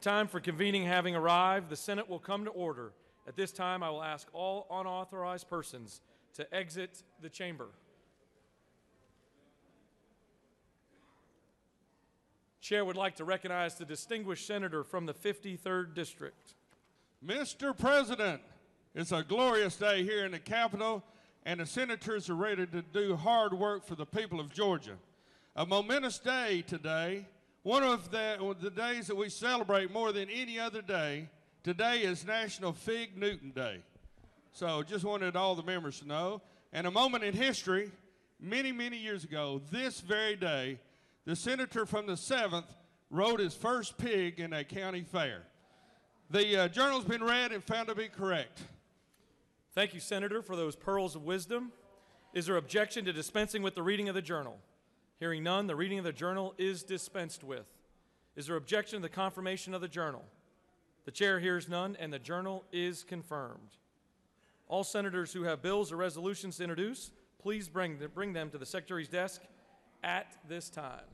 time for convening having arrived, the Senate will come to order. At this time, I will ask all unauthorized persons to exit the chamber. Chair would like to recognize the distinguished senator from the 53rd District. Mr. President, it's a glorious day here in the Capitol, and the senators are ready to do hard work for the people of Georgia. A momentous day today, one of the days that we celebrate more than any other day. Today is National Fig Newton Day. So just wanted all the members to know. And a moment in history, many, many years ago, this very day, the senator from the 7th rode his first pig in a county fair. The journal's been read and found to be correct. Thank you, Senator, for those pearls of wisdom. Is there objection to dispensing with the reading of the journal? Hearing none, the reading of the journal is dispensed with. Is there objection to the confirmation of the journal? The chair hears none, and the journal is confirmed. All senators who have bills or resolutions to introduce, please bring them to the Secretary's desk at this time.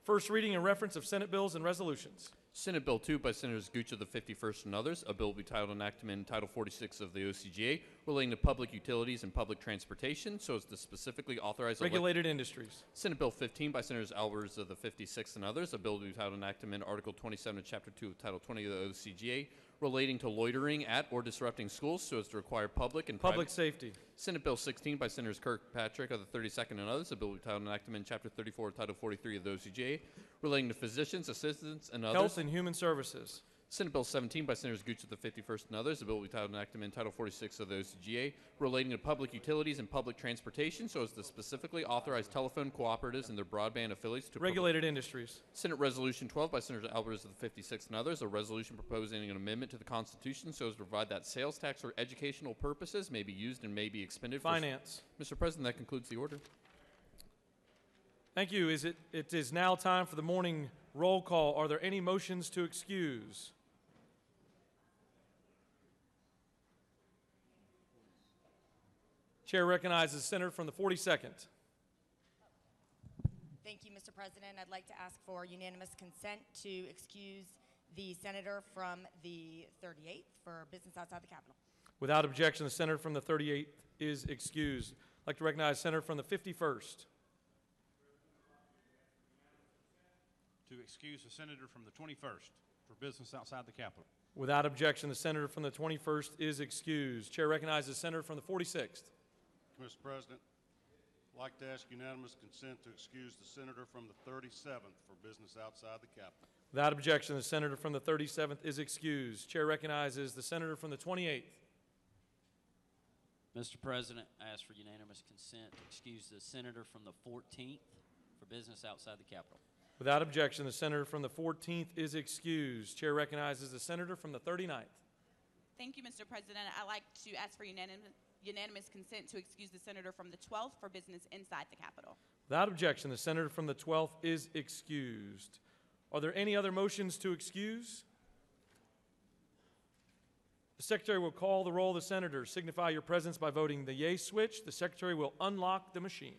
First reading and reference of Senate bills and resolutions. Senate Bill 2 by Senators Gooch of the 51st and others, a bill will be titled enactment Title 46 of the OCGA relating to public utilities and public transportation so as to specifically authorize regulated industries. Senate Bill 15 by Senators Albers of the 56th and others, a bill will be titled enactment Article 27 of Chapter 2 of Title 20 of the OCGA relating to loitering at or disrupting schools so as to require public and public safety. Senate Bill 16 by Senators Kirkpatrick of the 32nd and others, a bill will be titled enactment Chapter 34 of Title 43 of the OCGA relating to physicians, assistants, and others. Health and Human Services. Senate Bill 17 by Senators Gooch of the 51st and others, a bill will be titled enactment Title 46 of the OCGA relating to public utilities and public transportation so as to specifically authorize telephone cooperatives and their broadband affiliates to regulated industries. Senate Resolution 12 by Senators Albers of the 56th and others, a resolution proposing an amendment to the Constitution so as to provide that sales tax for educational purposes may be used and may be expended finance. Mr. President, that concludes the order. Thank you. It is now time for the morning roll call. Are there any motions to excuse? Chair recognizes the senator from the 42nd. Thank you, Mr. President. I'd like to ask for unanimous consent to excuse the senator from the 38th for business outside the Capitol. Without objection, the senator from the 38th is excused. I'd like to recognize the senator from the 51st. To excuse the senator from the 21st for business outside the Capitol. Without objection, the senator from the 21st is excused. Chair recognizes the senator from the 46th. Mr. President, I'd like to ask unanimous consent to excuse the senator from the 37th for business outside the Capitol. Without objection, the senator from the 37th is excused. Chair recognizes the senator from the 28th. Mr. President, I ask for unanimous consent to excuse the senator from the 14th for business outside the Capitol. Without objection, the senator from the 14th is excused. Chair recognizes the senator from the 39th. Thank you, Mr. President. I'd like to ask for unanimous consent to excuse the senator from the 12th for business inside the Capitol. Without objection, the senator from the 12th is excused. Are there any other motions to excuse? The Secretary will call the roll of the senators. Signify your presence by voting the yea switch. The Secretary will unlock the machine.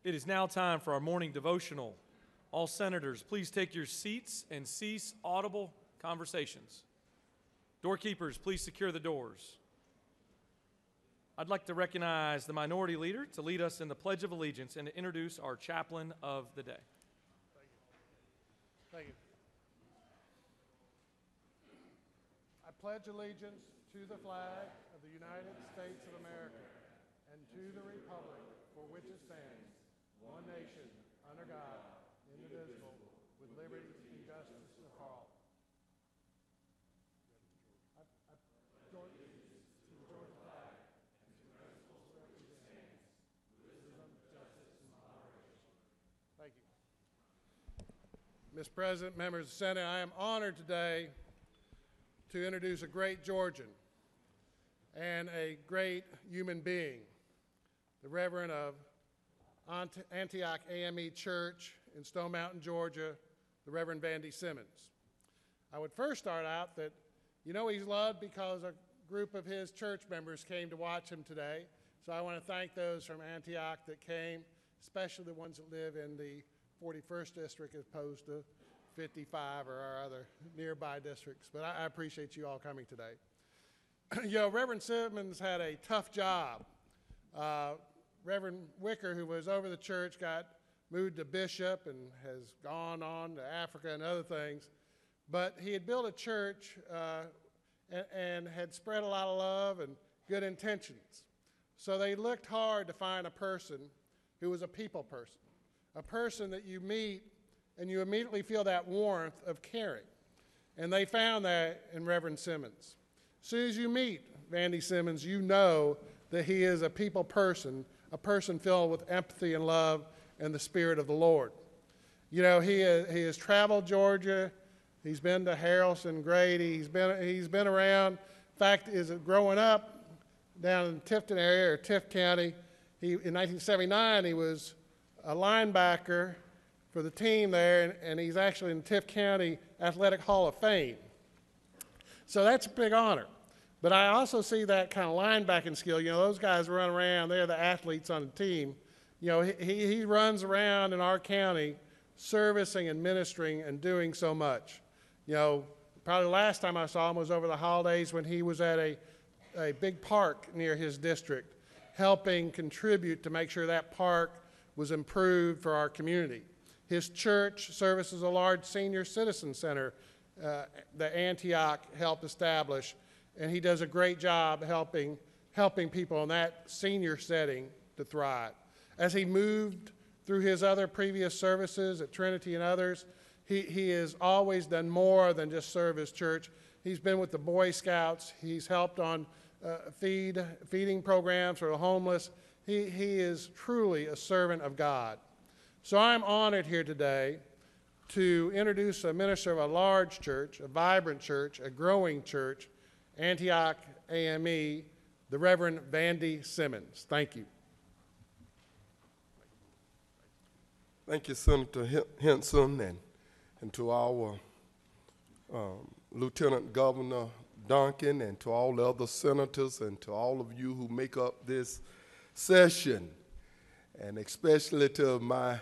It is now time for our morning devotional. All senators, please take your seats and cease audible conversations. Doorkeepers, please secure the doors. I'd like to recognize the minority leader to lead us in the Pledge of Allegiance and to introduce our chaplain of the day. Thank you. I pledge allegiance to the flag of the United States of America and to the republic for which it stands, one nation, under God, indivisible, with liberty and justice for all. Thank you. Mr. President, members of the Senate, I am honored today to introduce a great Georgian and a great human being, the Reverend of Antioch AME Church in Stone Mountain, Georgia, the Reverend Vandy Simmons. I would first start out that, you know, he's loved because a group of his church members came to watch him today. So I want to thank those from Antioch that came, especially the ones that live in the 41st district as opposed to 55 or our other nearby districts. But I appreciate you all coming today. You know, Reverend Simmons had a tough job. Reverend Wicker, who was over the church, got moved to bishop and has gone on to Africa and other things. But he had built a church and had spread a lot of love and good intentions. So they looked hard to find a person who was a people person, a person that you meet and you immediately feel that warmth of caring. And they found that in Reverend Simmons. As soon as you meet Vandy Simmons, you know that he is a people person, a person filled with empathy and love and the Spirit of the Lord. You know, he has traveled Georgia. He's been to Harrelson, Grady. He's been around. In fact, growing up down in the Tifton area, or Tift County, in 1979, he was a linebacker for the team there, and he's actually in the Tift County Athletic Hall of Fame. So that's a big honor. But I also see that kind of linebacking skill. You know, those guys run around. They're the athletes on the team. You know, he runs around in our county servicing and ministering and doing so much. You know, probably the last time I saw him was over the holidays when he was at a big park near his district, helping contribute to make sure that park was improved for our community. His church services a large senior citizen center that Antioch helped establish, and he does a great job helping people in that senior setting to thrive. As he moved through his other previous services at Trinity and others, he has always done more than just serve his church. He's been with the Boy Scouts. He's helped on feeding programs for the homeless. He is truly a servant of God. So I'm honored here today to introduce a minister of a large church, a vibrant church, a growing church, Antioch AME, the Reverend Vandy Simmons. Thank you. Thank you, Senator Henson, and to our Lieutenant Governor Duncan, and to all the other senators, and to all of you who make up this session, and especially to my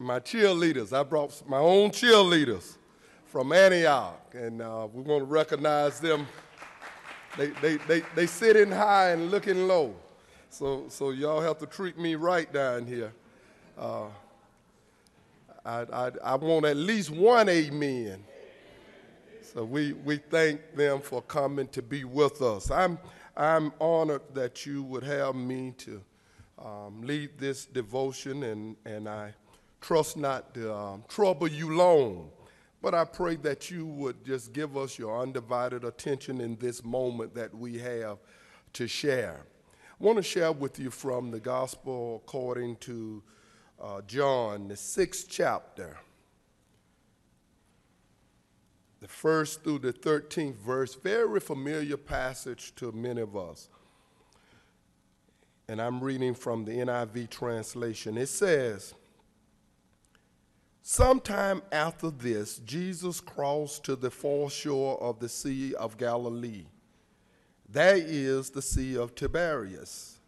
cheerleaders. I brought my own cheerleaders from Antioch, and we want to recognize them. They sitting high and looking low, so y'all have to treat me right down here. I want at least one amen. So we thank them for coming to be with us. I'm honored that you would have me to lead this devotion, and I trust not to trouble you long, but I pray that you would just give us your undivided attention in this moment that we have to share. I want to share with you from the Gospel according to John, the 6th chapter, the 1st through the 13th verse, very familiar passage to many of us. And I'm reading from the NIV translation. It says, "Sometime after this, Jesus crossed to the foreshore of the Sea of Galilee. That is the Sea of Tiberias.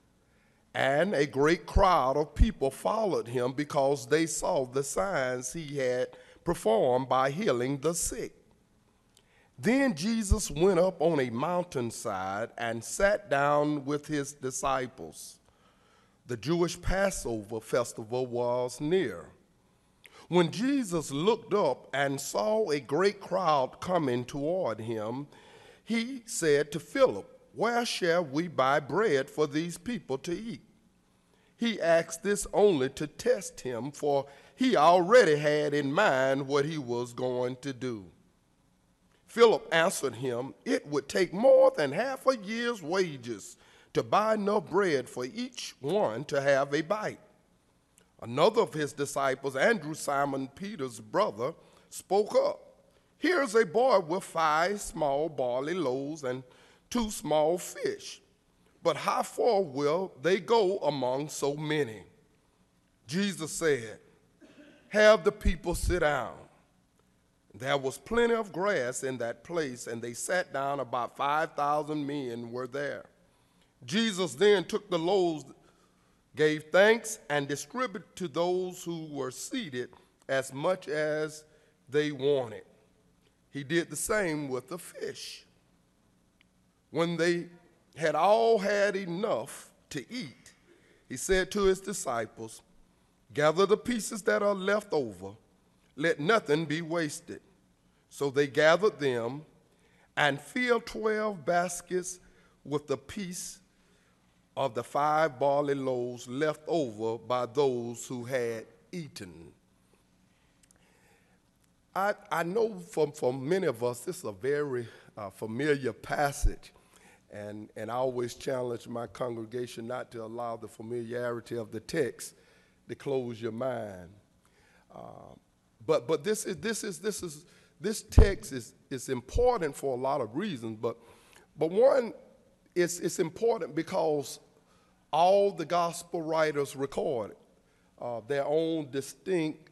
And a great crowd of people followed him because they saw the signs he had performed by healing the sick. Then Jesus went up on a mountainside and sat down with his disciples. The Jewish Passover festival was near. When Jesus looked up and saw a great crowd coming toward him, he said to Philip, "Where shall we buy bread for these people to eat?" He asked this only to test him, for he already had in mind what he was going to do. Philip answered him, "It would take more than half a year's wages to buy enough bread for each one to have a bite." Another of his disciples, Andrew, Simon Peter's brother, spoke up. "Here's a boy with 5 small barley loaves and 2 small fish. But how far will they go among so many?" Jesus said, "Have the people sit down." There was plenty of grass in that place, and they sat down. About 5,000 men were there. Jesus then took the loaves, gave thanks, and distributed to those who were seated as much as they wanted. He did the same with the fish. When they had all had enough to eat, he said to his disciples, "Gather the pieces that are left over. Let nothing be wasted." So they gathered them and filled 12 baskets with the piece of the 5 barley loaves left over by those who had eaten. I know for many of us this is a very familiar passage, and I always challenge my congregation not to allow the familiarity of the text to close your mind. But this text is important for a lot of reasons. But one, it's important because all the gospel writers recorded their own distinct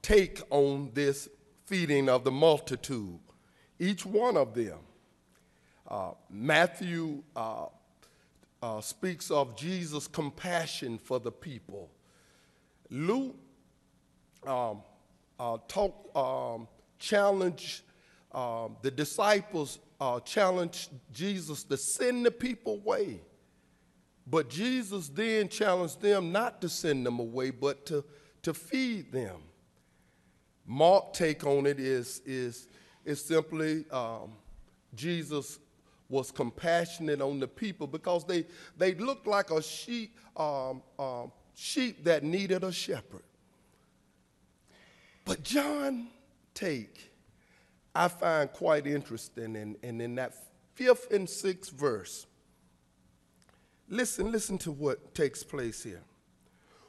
take on this feeding of the multitude. Each one of them. Matthew speaks of Jesus' compassion for the people. Luke challenged the disciples, challenged Jesus to send the people away. But Jesus then challenged them not to send them away, but to feed them. Mark's take on it is simply Jesus was compassionate on the people because they looked like a sheep that needed a shepherd. But John's take I find quite interesting, and in that 5th and 6th verse, listen to what takes place here.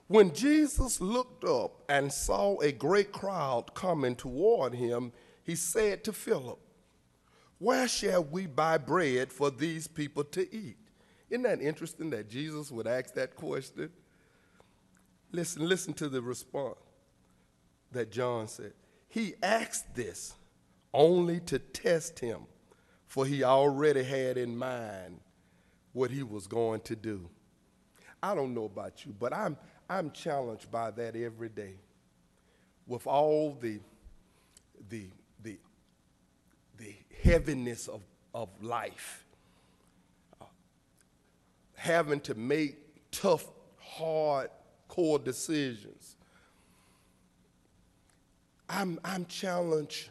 When Jesus looked up and saw a great crowd coming toward him, he said to Philip, "Where shall we buy bread for these people to eat?" Isn't that interesting that Jesus would ask that question? Listen to the response that John said. He asked this only to test him, for he already had in mind what he was going to do. I don't know about you, but I'm challenged by that every day. With all the heaviness of life, having to make tough, hard, core decisions. I'm challenged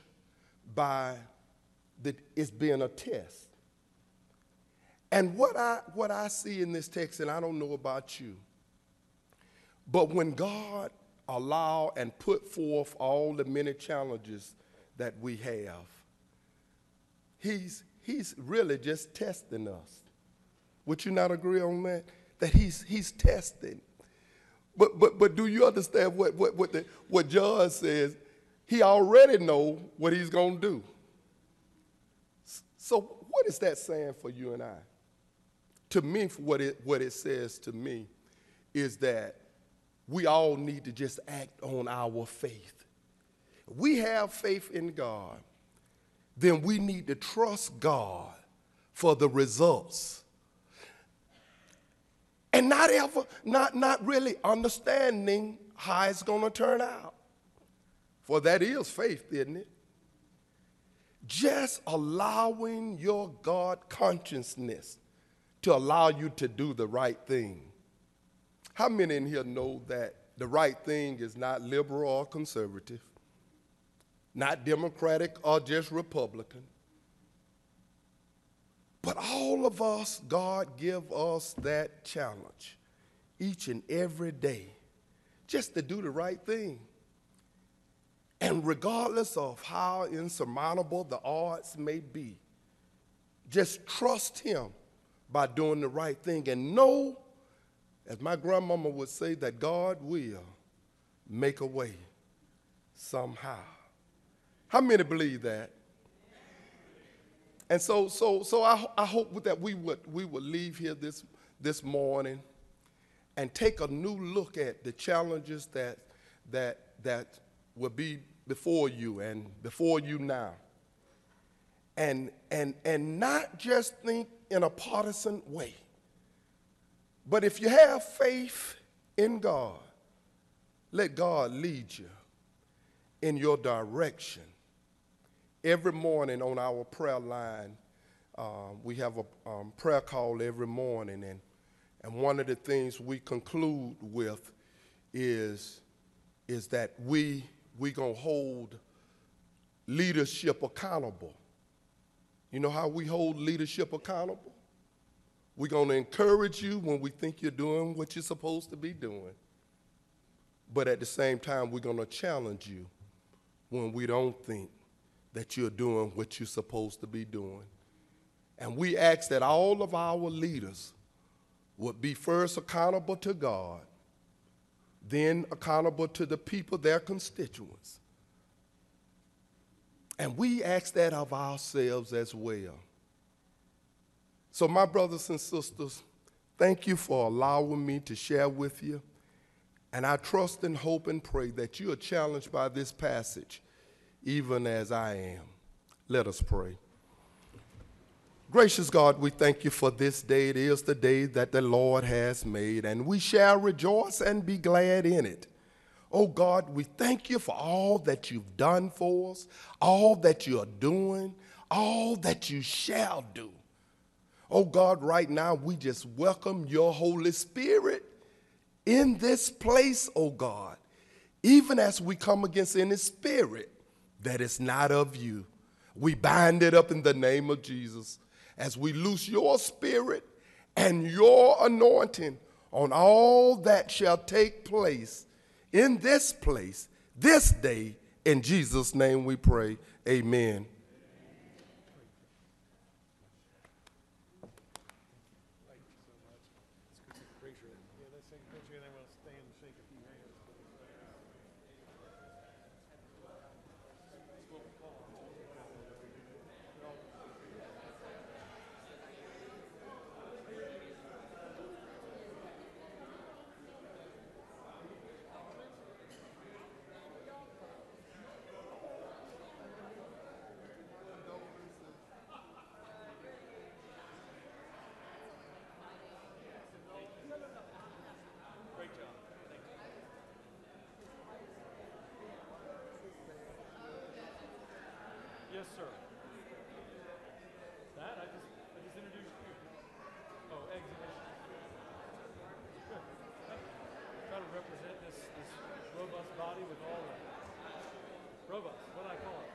by it's being a test. And what I see in this text, and I don't know about you, but when God allow and put forth all the many challenges that we have, he's really just testing us. Would you not agree on that? That he's testing. But do you understand what John says? He already know what he's going to do. So what is that saying for you and I? To me, what it says to me is that we all need to just act on our faith. If we have faith in God, then we need to trust God for the results. And not really understanding how it's going to turn out. For that is faith, isn't it? just allowing your God consciousness to allow you to do the right thing. How many in here know that the right thing is not liberal or conservative, not Democratic or just Republican? But all of us, God give us that challenge each and every day just to do the right thing. And regardless of how insurmountable the odds may be, just trust him by doing the right thing and know, as my grandmama would say, that God will make a way somehow. How many believe that? And so I hope that we would leave here this morning and take a new look at the challenges that will be before you and before you now. And not just think in a partisan way, but if you have faith in God, let God lead you in your direction. Every morning on our prayer line, we have a prayer call every morning, and one of the things we conclude with is that we gonna hold leadership accountable. You know how we hold leadership accountable? We're gonna encourage you when we think you're doing what you're supposed to be doing. But at the same time, we're gonna challenge you when we don't think that you're doing what you're supposed to be doing. And we ask that all of our leaders would be first accountable to God, then accountable to the people, their constituents. And we ask that of ourselves as well. So my brothers and sisters, thank you for allowing me to share with you. And I trust and hope and pray that you are challenged by this passage, even as I am. Let us pray. Gracious God, we thank you for this day. It is the day that the Lord has made, and we shall rejoice and be glad in it. Oh God, we thank you for all that you've done for us, all that you are doing, all that you shall do. Oh God, right now we just welcome your Holy Spirit in this place, oh God, even as we come against any spirit that is not of you. We bind it up in the name of Jesus as we loose your spirit and your anointing on all that shall take place in this place, this day. In Jesus' name we pray, amen. Yes, sir. That I just introduced you. Oh, exhibition. Good. Try to represent this robust body with all the robust. What do I call it?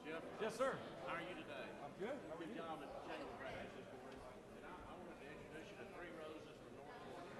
Jeff? Yes, sir. How are you today? I'm good. How are Good you? job at Chamber Practice this morning. And I wanted to introduce you to Three Roses from North Georgia.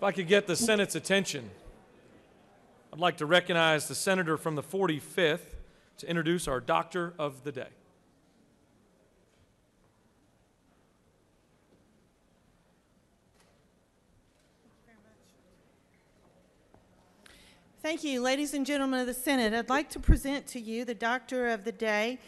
If I could get the Senate's attention, I'd like to recognize the senator from the 45th to introduce our Doctor of the Day. Thank you, ladies and gentlemen of the Senate. I'd like to present to you the Doctor of the Day,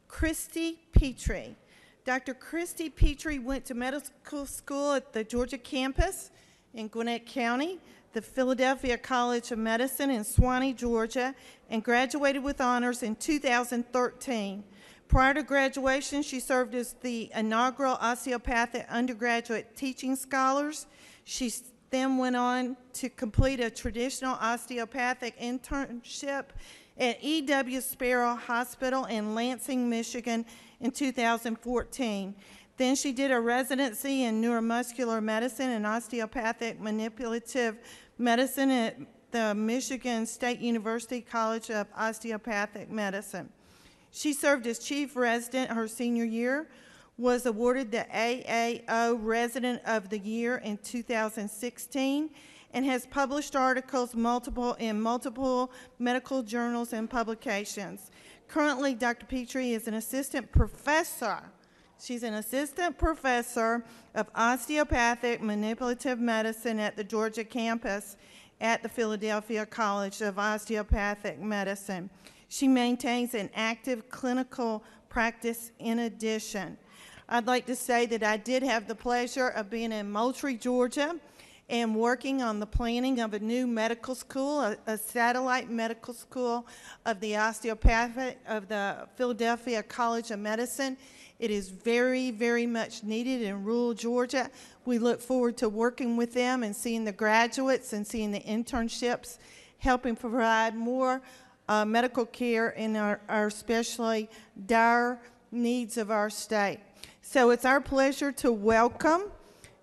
Christy Petrie. Dr. Christy Petrie went to medical school at the Georgia campus in Gwinnett County, the Philadelphia College of Medicine in Swanee, Georgia, and graduated with honors in 2013. Prior to graduation, she served as the inaugural osteopathic undergraduate teaching scholars. She then went on to complete a traditional osteopathic internship at E.W. Sparrow Hospital in Lansing, Michigan in 2014. Then she did a residency in neuromuscular medicine and osteopathic manipulative medicine at the Michigan State University College of Osteopathic Medicine. She served as chief resident her senior year, was awarded the AAO Resident of the Year in 2016, and has published articles in multiple medical journals and publications. Currently, Dr. Petrie is an assistant professor. She's an assistant professor of osteopathic manipulative medicine at the Georgia campus at the Philadelphia College of Osteopathic Medicine. She maintains an active clinical practice in addition. I'd like to say that I did have the pleasure of being in Moultrie, Georgia, and working on the planning of a new medical school, a satellite medical school of the Philadelphia College of Medicine. It is very, very much needed in rural Georgia. We look forward to working with them and seeing the graduates and seeing the internships, helping provide more medical care in our especially dire needs of our state. So it's our pleasure to welcome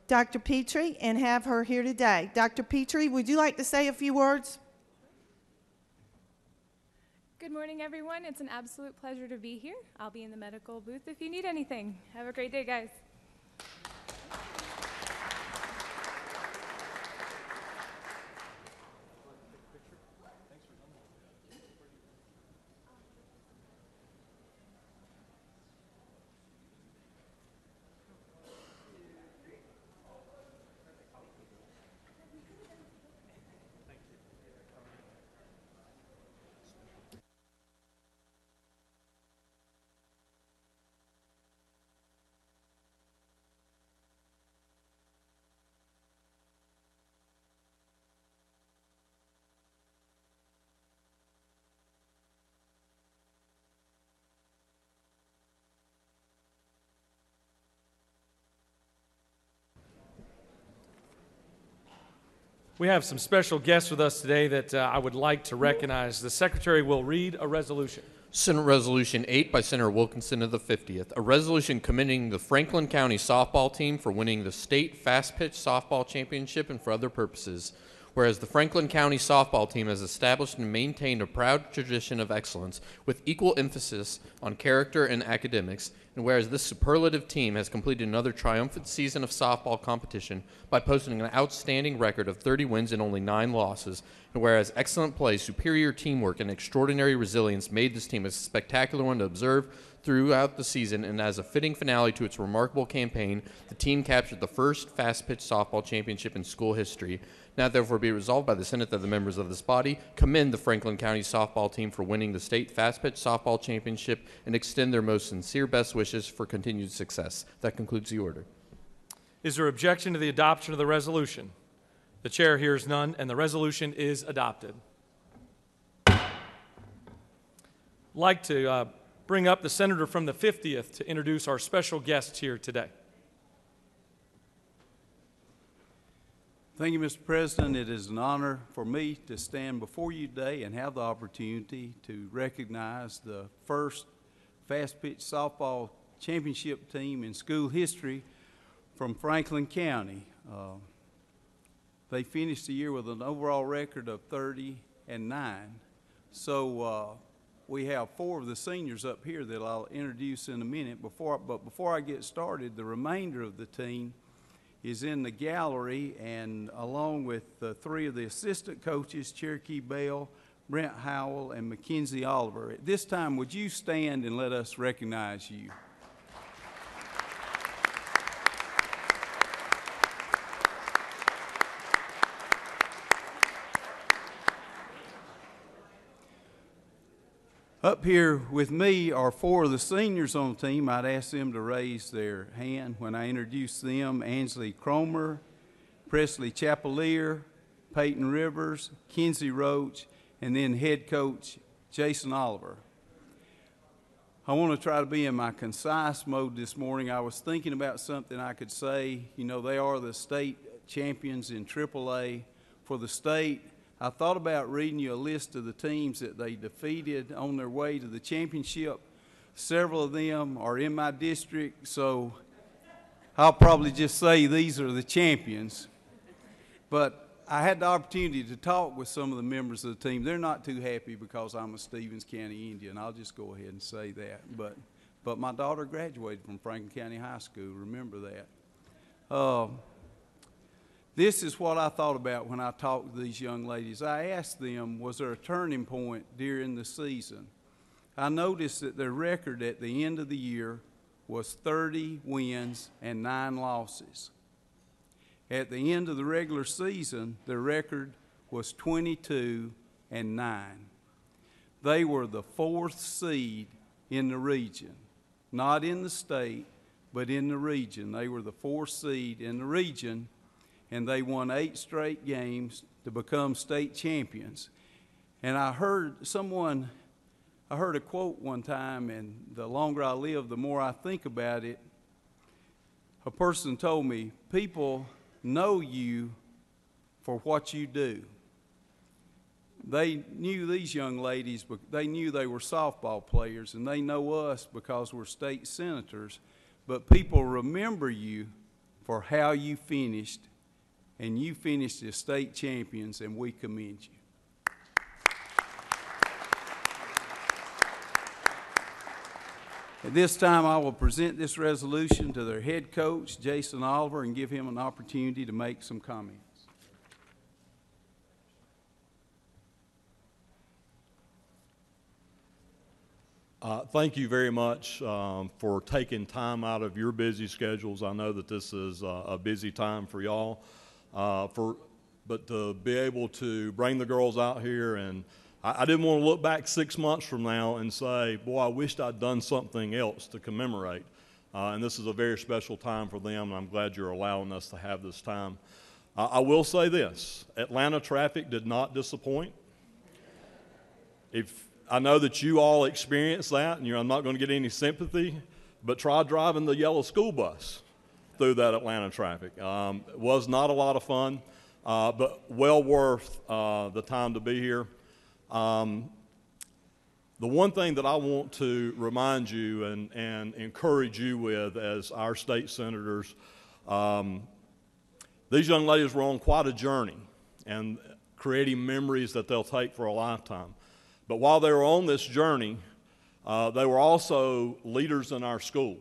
Dr. Petrie and have her here today. Dr. Petrie, would you like to say a few words? Good morning, everyone. It's an absolute pleasure to be here. I'll be in the medical booth if you need anything. Have a great day, guys. We have some special guests with us today that I would like to recognize. The Secretary will read a resolution. Senate Resolution 8 by Senator Wilkinson of the 50th, a resolution commending the Franklin County softball team for winning the state fast-pitch softball championship and for other purposes. Whereas the Franklin County softball team has established and maintained a proud tradition of excellence with equal emphasis on character and academics, and whereas this superlative team has completed another triumphant season of softball competition by posting an outstanding record of 30 wins and only 9 losses, and whereas excellent play, superior teamwork, and extraordinary resilience made this team a spectacular one to observe throughout the season, and as a fitting finale to its remarkable campaign, the team captured the first fast-pitch softball championship in school history. Now therefore be resolved by the Senate that the members of this body commend the Franklin County softball team for winning the state fast-pitch softball championship and extend their most sincere best wishes for continued success. That concludes the order. Is there objection to the adoption of the resolution? The chair hears none, and the resolution is adopted. I'd like to bring up the senator from the 50th to introduce our special guests here today. Thank you, Mr. President. It is an honor for me to stand before you today and have the opportunity to recognize the first fast-pitch softball championship team in school history from Franklin County. They finished the year with an overall record of 30-9. So we have 4 of the seniors up here that I'll introduce in a minute. But before I get started, the remainder of the team is in the gallery, and along with three of the assistant coaches, Cherokee Bell, Brent Howell, and Mackenzie Oliver. At this time, would you stand and let us recognize you? Up here with me are four of the seniors on the team. I'd ask them to raise their hand when I introduce them. Ansley Cromer, Presley Chapelier, Peyton Rivers, Kinsey Roach, and then head coach Jason Oliver. I want to try to be in my concise mode this morning. I was thinking about something I could say. You know, they are the state champions in AAA for the state. I thought about reading you a list of the teams that they defeated on their way to the championship. Several of them are in my district, so I'll probably just say these are the champions. But I had the opportunity to talk with some of the members of the team. They're not too happy because I'm a Stevens County Indian. I'll just go ahead and say that. But my daughter graduated from Franklin County High School. Remember that. This is what I thought about when I talked to these young ladies. I asked them, was there a turning point during the season? I noticed that their record at the end of the year was 30 wins and 9 losses. At the end of the regular season, their record was 22 and 9. They were the 4th seed in the region, not in the state, but in the region. They were the 4th seed in the region, and they won 8 straight games to become state champions. And I heard a quote one time, and the longer I live, the more I think about it. A person told me, people know you for what you do. They knew these young ladies, but they knew they were softball players, and they know us because we're state senators. But people remember you for how you finished, and you finished as state champions, and we commend you. At this time, I will present this resolution to their head coach, Jason Oliver, and give him an opportunity to make some comments. Thank you very much for taking time out of your busy schedules. I know that this is a busy time for y'all, but to be able to bring the girls out here, and I didn't want to look back 6 months from now and say, boy, I wished I'd done something else to commemorate. And this is a very special time for them, and I'm glad you're allowing us to have this time. I will say this, Atlanta traffic did not disappoint. I know that you all experienced that, and I'm not going to get any sympathy, but try driving the yellow school bus through that Atlanta traffic. It was not a lot of fun, but well worth the time to be here. The one thing that I want to remind you and encourage you with as our state senators, these young ladies were on quite a journey and creating memories that they'll take for a lifetime. But while they were on this journey, they were also leaders in our school.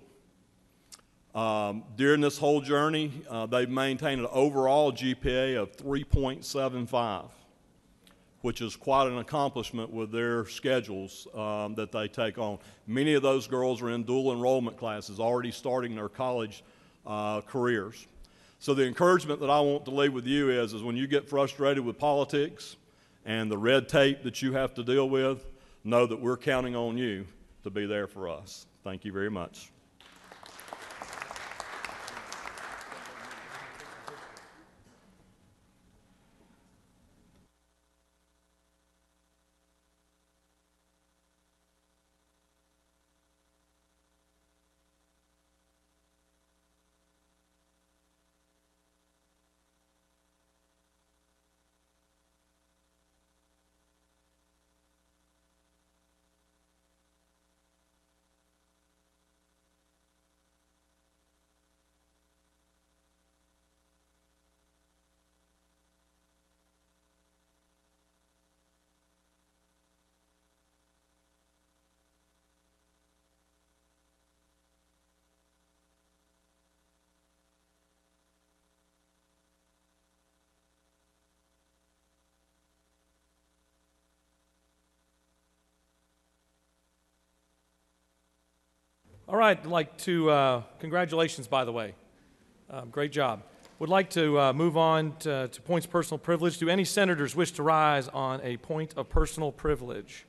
During this whole journey, they've maintained an overall GPA of 3.75, which is quite an accomplishment with their schedules that they take on. Many of those girls are in dual enrollment classes, already starting their college careers. So the encouragement that I want to leave with you is when you get frustrated with politics and the red tape that you have to deal with, know that we're counting on you to be there for us. Thank you very much. All right, I'd like to, congratulations, by the way. Great job. Would like to move on to points of personal privilege. Do any senators wish to rise on a point of personal privilege?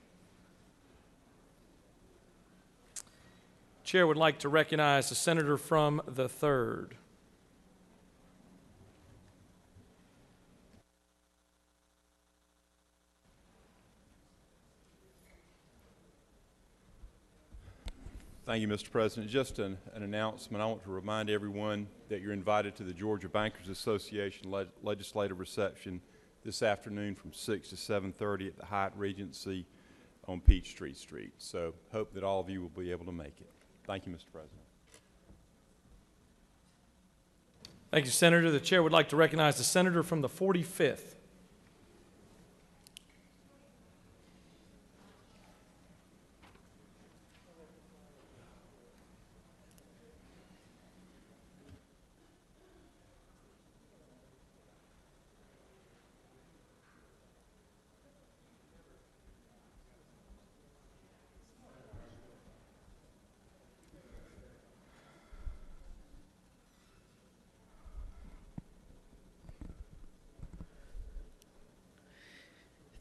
Chair would like to recognize the senator from the 3rd. Thank you, Mr. President. Just an announcement. I want to remind everyone that you're invited to the Georgia Bankers Association legislative reception this afternoon from 6 to 7:30 at the Hyatt Regency on Peachtree Street. So hope that all of you will be able to make it. Thank you, Mr. President. Thank you, Senator. The chair would like to recognize the senator from the 45th.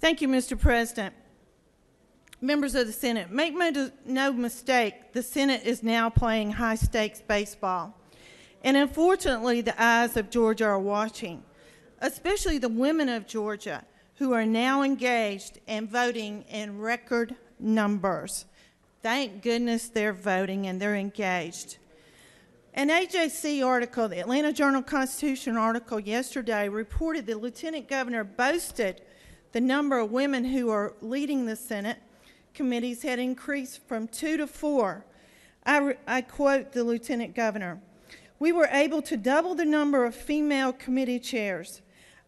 Thank you, Mr. President. Members of the Senate, make no mistake, the Senate is now playing high-stakes baseball. And unfortunately, the eyes of Georgia are watching, especially the women of Georgia, who are now engaged and voting in record numbers. Thank goodness they're voting and they're engaged. An AJC article, the Atlanta Journal-Constitution article yesterday, reported the Lieutenant Governor boasted the number of women who are leading the Senate committees had increased from 2 to 4. I quote the Lieutenant Governor, "We were able to double the number of female committee chairs.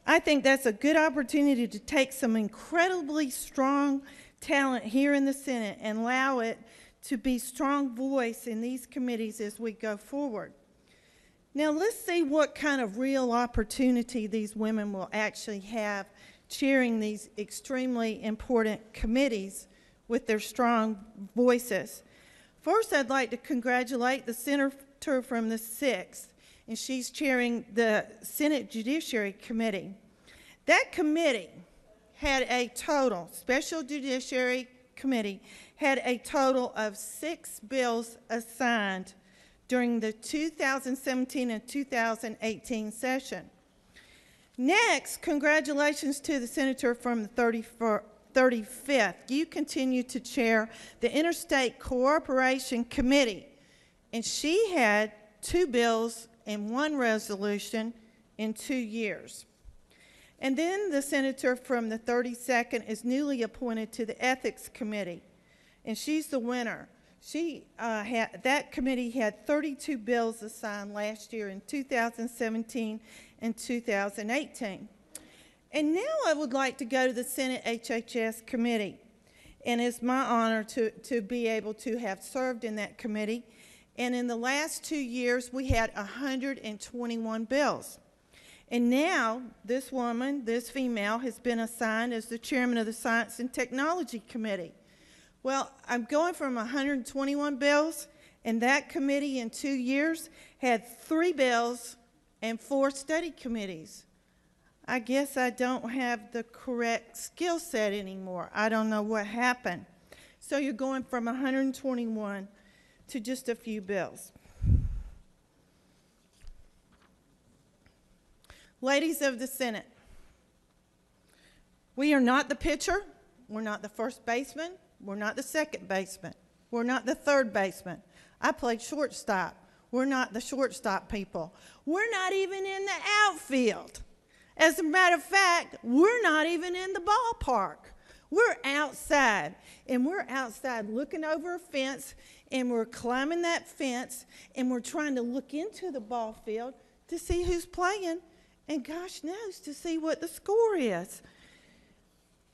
I think that's a good opportunity to take some incredibly strong talent here in the Senate and allow it to be strong voice in these committees as we go forward." Now let's see what kind of real opportunity these women will actually have chairing these extremely important committees with their strong voices. First, I'd like to congratulate the senator from the 6th, and she's chairing the Senate Judiciary Committee. That committee had a total, Special Judiciary Committee, had a total of 6 bills assigned during the 2017 and 2018 session. Next, congratulations to the senator from the 35th. You continue to chair the Interstate Cooperation Committee, and she had 2 bills and 1 resolution in 2 years. And then the senator from the 32nd is newly appointed to the Ethics Committee, and she's the winner. That committee had 32 bills assigned last year in 2017 and 2018. And now I would like to go to the Senate HHS Committee. And it's my honor to be able to have served in that committee. And in the last 2 years, we had 121 bills. And now this woman, this female, has been assigned as the chairman of the Science and Technology Committee. Well, I'm going from 121 bills, and that committee in 2 years had 3 bills and 4 study committees. I guess I don't have the correct skill set anymore. I don't know what happened. So you're going from 121 to just a few bills. Ladies of the Senate, we are not the pitcher. We're not the first baseman. We're not the second baseman. We're not the third baseman. I played shortstop. We're not the shortstop people. We're not even in the outfield. As a matter of fact, we're not even in the ballpark. We're outside, and we're outside looking over a fence, and we're climbing that fence, and we're trying to look into the ball field to see who's playing, and gosh knows, to see what the score is.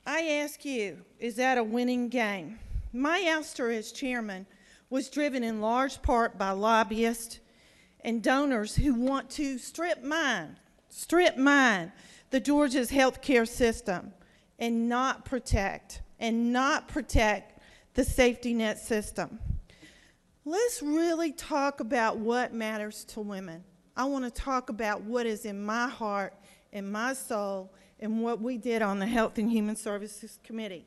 I ask you, is that a winning game? My ouster as chairman was driven in large part by lobbyists and donors who want to strip mine the Georgia's health care system and not protect the safety net system. Let's really talk about what matters to women. I want to talk about what is in my heart and my soul and what we did on the Health and Human Services Committee.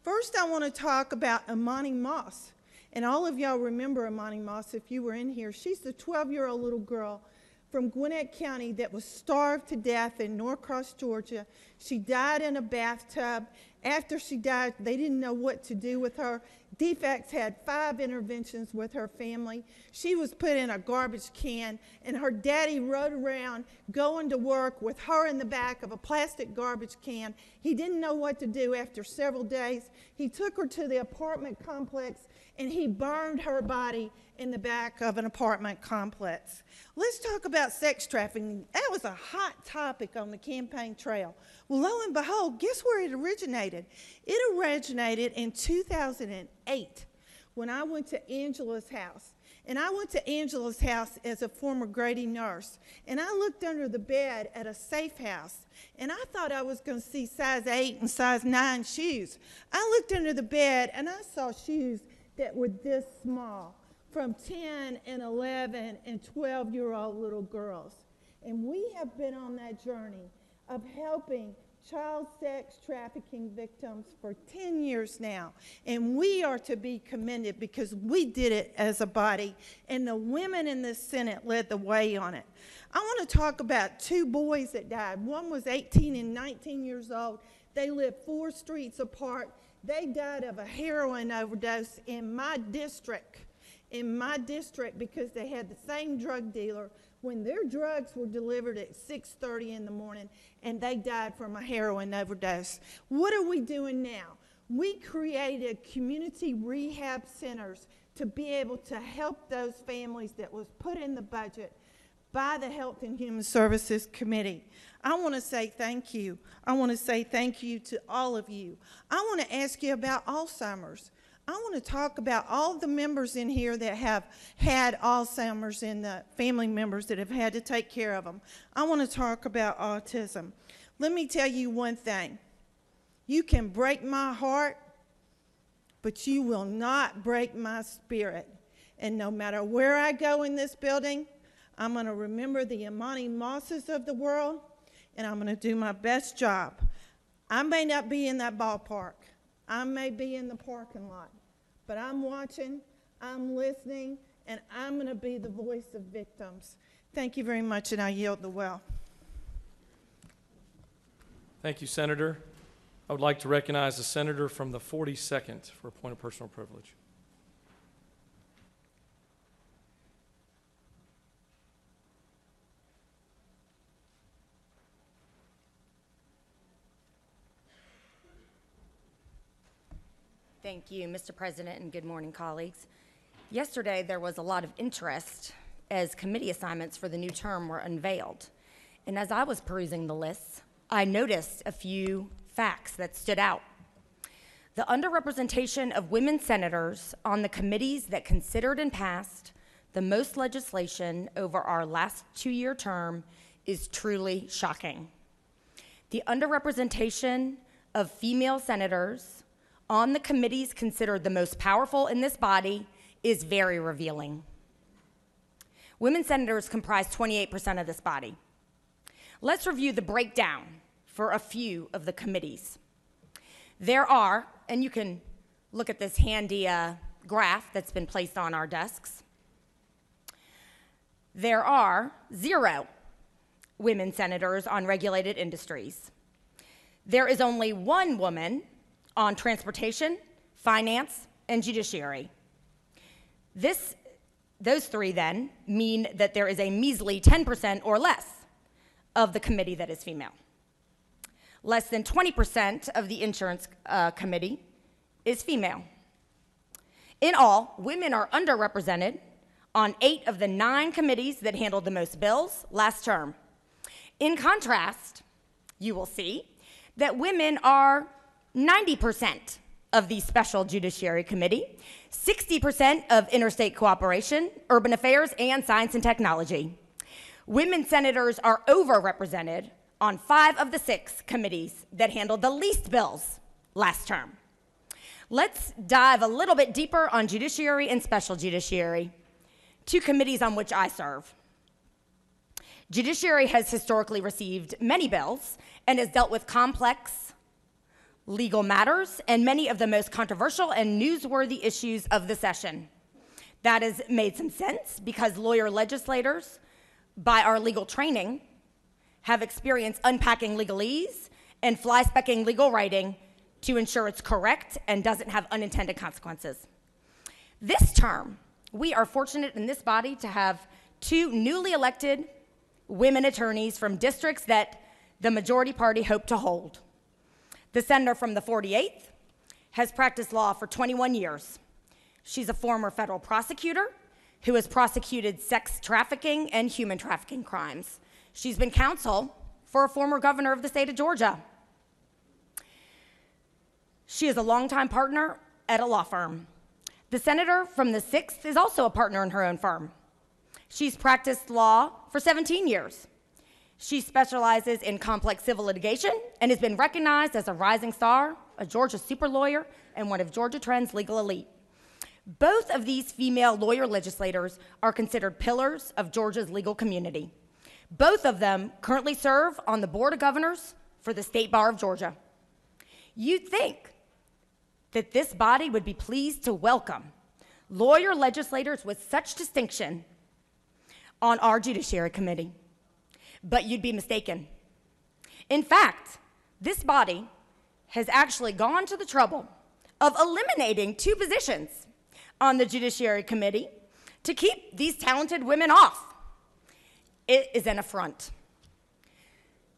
First, I want to talk about Imani Moss. And all of y'all remember Imani Moss if you were in here. She's the 12-year-old little girl from Gwinnett County that was starved to death in Norcross, Georgia. She died in a bathtub. After she died, they didn't know what to do with her. DFACS had 5 interventions with her family. She was put in a garbage can, and her daddy rode around going to work with her in the back of a plastic garbage can. He didn't know what to do after several days. He took her to the apartment complex, and he burned her body in the back of an apartment complex. Let's talk about sex trafficking. That was a hot topic on the campaign trail. Well, lo and behold, guess where it originated? It originated in 2008 when I went to Angela's house. And I went to Angela's house as a former Grady nurse. And I looked under the bed at a safe house. And I thought I was going to see size 8 and size 9 shoes. I looked under the bed and I saw shoes that were this small, from 10 and 11 and 12-year-old little girls. And we have been on that journey of helping child sex trafficking victims for 10 years now. And we are to be commended because we did it as a body, and the women in this Senate led the way on it. I want to talk about 2 boys that died. One was 18 and 19 years old. They lived 4 streets apart. They died of a heroin overdose in my district. Because they had the same drug dealer when their drugs were delivered at 6:30 in the morning, and they died from a heroin overdose. What are we doing now? We created community rehab centers to be able to help those families that was put in the budget by the Health and Human Services Committee. I want to say thank you. I want to say thank you to all of you. I want to ask you about Alzheimer's. I want to talk about all the members in here that have had Alzheimer's and the family members that have had to take care of them. I want to talk about autism. Let me tell you one thing. You can break my heart, but you will not break my spirit. And no matter where I go in this building, I'm going to remember the Imani Mosses of the world, and I'm going to do my best job. I may not be in that ballpark. I may be in the parking lot, but I'm watching, I'm listening, and I'm going to be the voice of victims. Thank you very much, and I yield the well. Thank you, Senator. I would like to recognize the senator from the 42nd for a point of personal privilege. Thank you, Mr. President, and good morning, colleagues. Yesterday, there was a lot of interest as committee assignments for the new term were unveiled. And as I was perusing the lists, I noticed a few facts that stood out. The underrepresentation of women senators on the committees that considered and passed the most legislation over our last 2-year term is truly shocking. The underrepresentation of female senators on the committees considered the most powerful in this body is very revealing. Women senators comprise 28% of this body. Let's review the breakdown for a few of the committees. There are, and you can look at this handy graph that's been placed on our desks. There are 0 women senators on regulated industries. There is only 1 woman on transportation, finance, and judiciary. Those 3 then mean that there is a measly 10% or less of the committee that is female. Less than 20% of the insurance committee is female. In all, women are underrepresented on 8 of the 9 committees that handled the most bills last term. In contrast, you will see that women are 90% of the Special Judiciary Committee, 60% of Interstate Cooperation, Urban Affairs, and Science and Technology. Women senators are overrepresented on 5 of the 6 committees that handled the least bills last term. Let's dive a little bit deeper on judiciary and special judiciary, two committees on which I serve. Judiciary has historically received many bills and has dealt with complex legal matters and many of the most controversial and newsworthy issues of the session. That has made some sense because lawyer legislators, by our legal training, have experience unpacking legalese and fly-specking legal writing to ensure it's correct and doesn't have unintended consequences. This term, we are fortunate in this body to have two newly elected women attorneys from districts that the majority party hoped to hold. The senator from the 48th has practiced law for 21 years. She's a former federal prosecutor who has prosecuted sex trafficking and human trafficking crimes. She's been counsel for a former governor of the state of Georgia. She is a longtime partner at a law firm. The senator from the 6th is also a partner in her own firm. She's practiced law for 17 years. She specializes in complex civil litigation and has been recognized as a rising star, a Georgia super lawyer, and one of Georgia Trend's legal elite. Both of these female lawyer legislators are considered pillars of Georgia's legal community. Both of them currently serve on the Board of Governors for the State Bar of Georgia. You'd think that this body would be pleased to welcome lawyer legislators with such distinction on our Judiciary Committee, but you'd be mistaken. In fact, this body has actually gone to the trouble of eliminating two positions on the Judiciary Committee to keep these talented women off. It is an affront.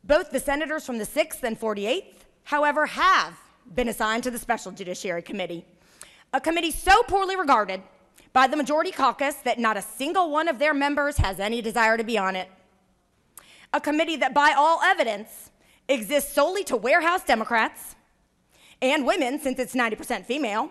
Both the senators from the 6th and 48th, however, have been assigned to the Special Judiciary Committee, a committee so poorly regarded by the majority caucus that not a single one of their members has any desire to be on it. A committee that, by all evidence, exists solely to warehouse Democrats and women, since it's 90% female,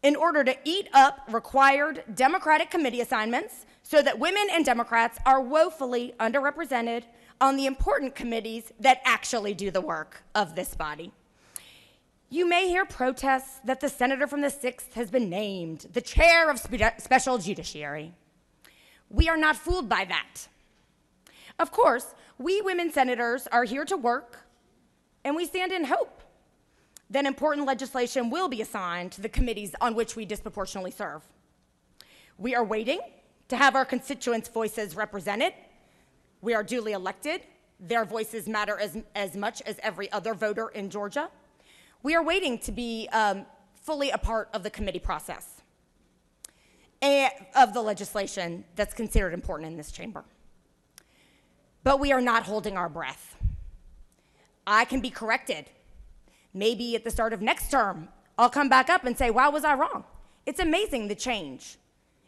in order to eat up required Democratic committee assignments so that women and Democrats are woefully underrepresented on the important committees that actually do the work of this body. You may hear protests that the senator from the 6th has been named the chair of Special Judiciary. We are not fooled by that. Of course, we women senators are here to work, and we stand in hope that important legislation will be assigned to the committees on which we disproportionately serve. We are waiting to have our constituents' voices represented. We are duly elected. Their voices matter as much as every other voter in Georgia. We are waiting to be fully a part of the committee process and of the legislation that's considered important in this chamber. But we are not holding our breath. I can be corrected. Maybe at the start of next term, I'll come back up and say, wow, was I wrong? It's amazing the change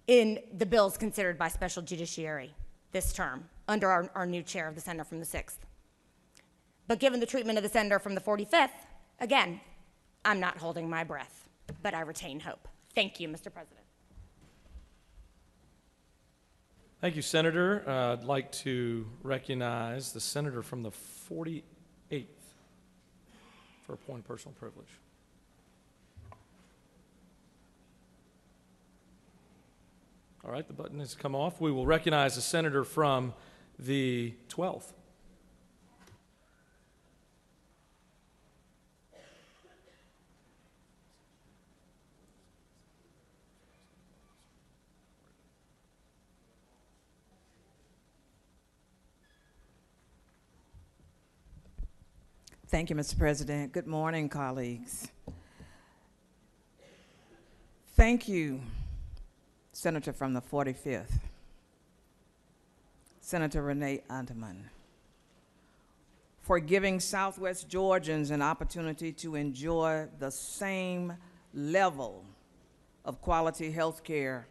in the bills considered by Special Judiciary this term under our new chair of the senator from the 6th. But given the treatment of the senator from the 45th, again, I'm not holding my breath, but I retain hope. Thank you, Mr. President. Thank you, Senator. I'd like to recognize the senator from the 48th for a point of personal privilege. All right, the button has come off. We will recognize the senator from the 12th. Thank you, Mr. President. Good morning, colleagues. Thank you, Senator from the 45th, Senator Renee Unterman, for giving Southwest Georgians an opportunity to enjoy the same level of quality health care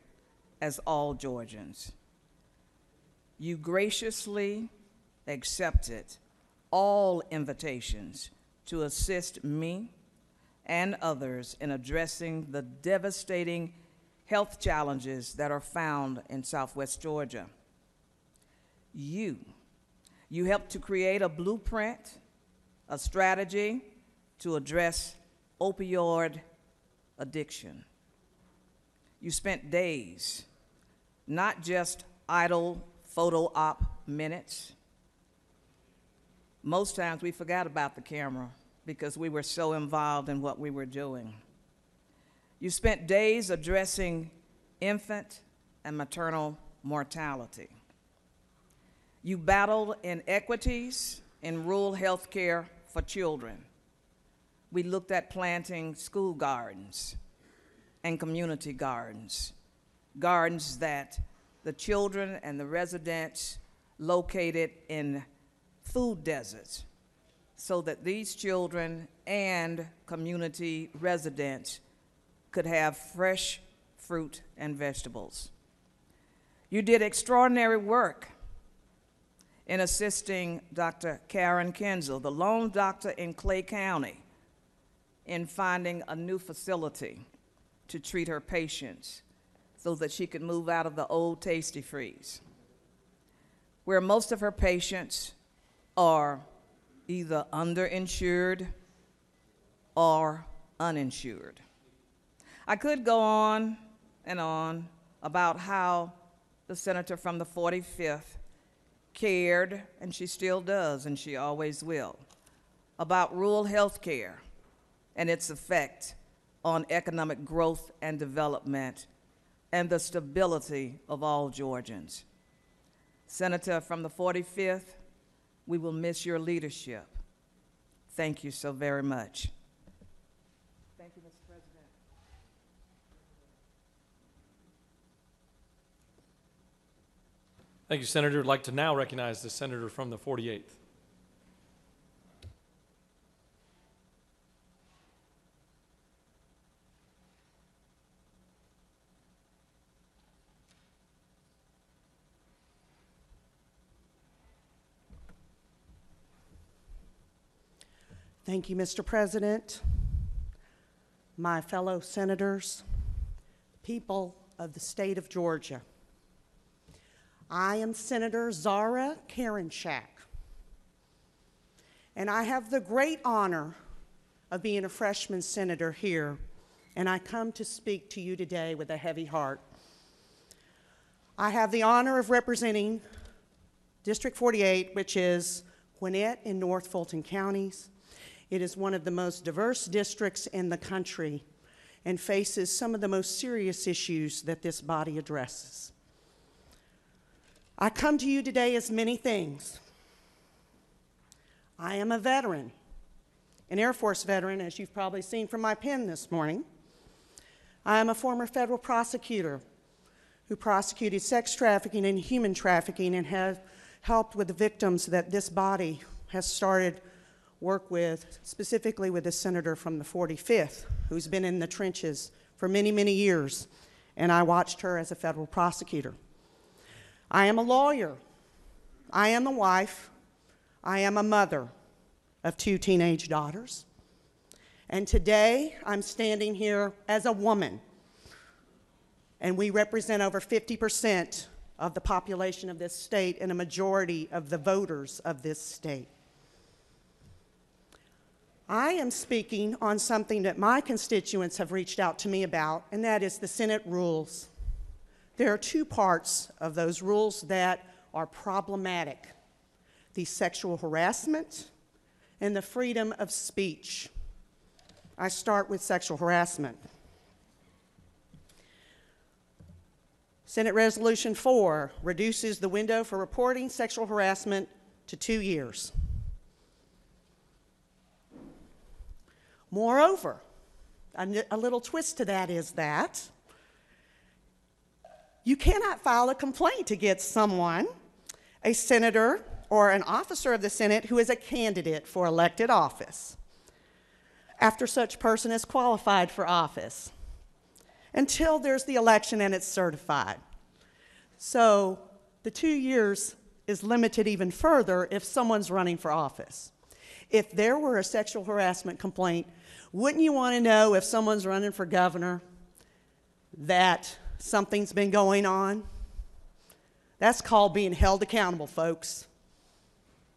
as all Georgians. You graciously accepted all invitations to assist me and others in addressing the devastating health challenges that are found in Southwest Georgia. You helped to create a blueprint, a strategy to address opioid addiction. You spent days, not just idle photo op minutes. Most times we forgot about the camera because we were so involved in what we were doing. You spent days addressing infant and maternal mortality. You battled inequities in rural health care for children. We looked at planting school gardens and community gardens, gardens that the children and the residents located in food deserts, so that these children and community residents could have fresh fruit and vegetables. You did extraordinary work in assisting Dr. Karen Kinzel, the lone doctor in Clay County, in finding a new facility to treat her patients so that she could move out of the old Tasty Freeze, where most of her patients are either underinsured or uninsured. I could go on and on about how the senator from the 45th cared, and she still does, and she always will, about rural health care and its effect on economic growth and development and the stability of all Georgians. Senator from the 45th, we will miss your leadership. Thank you so very much. Thank you, Mr. President. Thank you, Senator. I'd like to now recognize the senator from the 48th. Thank you, Mr. President, my fellow senators, people of the state of Georgia. I am Senator Zara Karenchak, and I have the great honor of being a freshman senator here, and I come to speak to you today with a heavy heart. I have the honor of representing District 48, which is Gwinnett and North Fulton counties. It is one of the most diverse districts in the country and faces some of the most serious issues that this body addresses. I come to you today as many things. I am a veteran, an Air Force veteran, as you've probably seen from my pen this morning. I am a former federal prosecutor who prosecuted sex trafficking and human trafficking and have helped with the victims that this body has started work with, specifically with a senator from the 45th who's been in the trenches for many, many years, and I watched her as a federal prosecutor. I am a lawyer. I am a wife. I am a mother of 2 teenage daughters. And today I'm standing here as a woman, and we represent over 50% of the population of this state and a majority of the voters of this state. I am speaking on something that my constituents have reached out to me about, and that is the Senate rules. There are 2 parts of those rules that are problematic: the sexual harassment and the freedom of speech. I start with sexual harassment. Senate Resolution 4 reduces the window for reporting sexual harassment to 2 years. Moreover, a little twist to that is that you cannot file a complaint against someone, a senator or an officer of the Senate who is a candidate for elected office, after such person is qualified for office, until there's the election and it's certified. So the 2 years is limited even further if someone's running for office. If there were a sexual harassment complaint, wouldn't you want to know, if someone's running for governor, that something's been going on? That's called being held accountable, folks.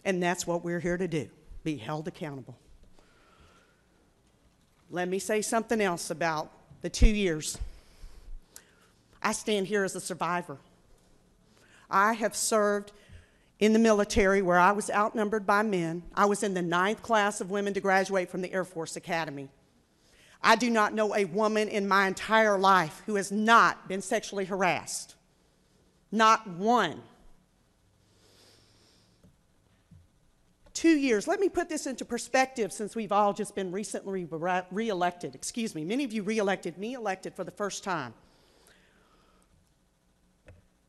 And that's what we're here to do, be held accountable. Let me say something else about the 2 years. I stand here as a survivor. I have served in the military where I was outnumbered by men. I was in the 9th class of women to graduate from the Air Force Academy. I do not know a woman in my entire life who has not been sexually harassed. Not one. 2 years. Let me put this into perspective since we've all just been recently re-elected. Excuse me, many of you re-elected, me elected for the first time.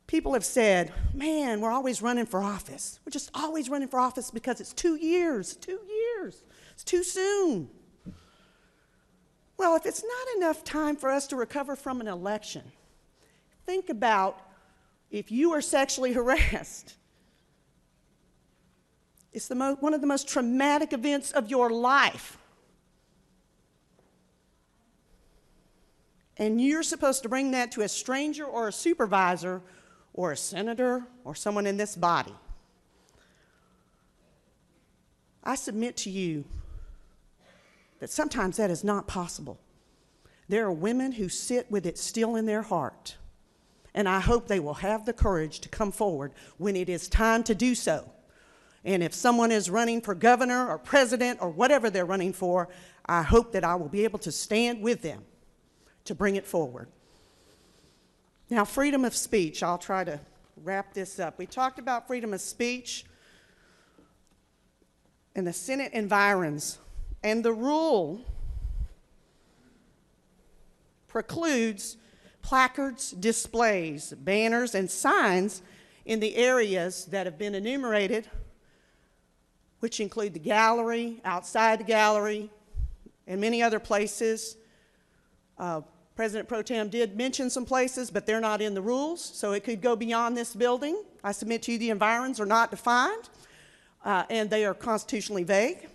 People have said, man, we're always running for office. We're just always running for office because it's 2 years. 2 years. It's too soon. Well, if it's not enough time for us to recover from an election, think about if you are sexually harassed. It's one of the most traumatic events of your life. And you're supposed to bring that to a stranger or a supervisor or a senator or someone in this body. I submit to you that sometimes that is not possible. There are women who sit with it still in their heart, and I hope they will have the courage to come forward when it is time to do so. And if someone is running for governor or president or whatever they're running for, I hope that I will be able to stand with them to bring it forward. Now, freedom of speech, I'll try to wrap this up. We talked about freedom of speech, and the Senate environs, and the rule precludes placards, displays, banners, and signs in the areas that have been enumerated, which include the gallery, outside the gallery, and many other places. President Pro Tem did mention some places, but they're not in the rules, so it could go beyond this building. I submit to you the environs are not defined, and they are constitutionally vague.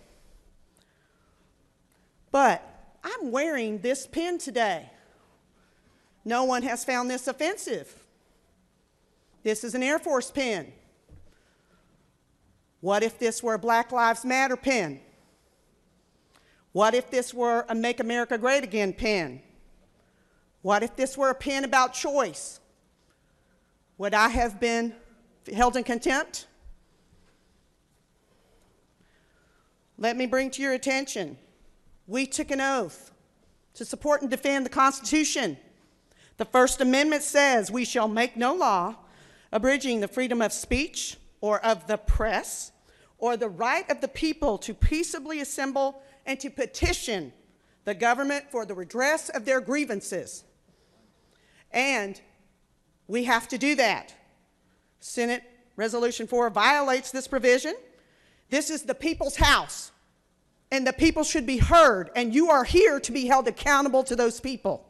But I'm wearing this pin today. No one has found this offensive. This is an Air Force pin. What if this were a Black Lives Matter pin? What if this were a Make America Great Again pin? What if this were a pin about choice? Would I have been held in contempt? Let me bring to your attention, we took an oath to support and defend the Constitution. The First Amendment says we shall make no law abridging the freedom of speech or of the press or the right of the people to peaceably assemble and to petition the government for the redress of their grievances. And we have to do that. Senate Resolution 4 violates this provision. This is the people's house, and the people should be heard, and you are here to be held accountable to those people.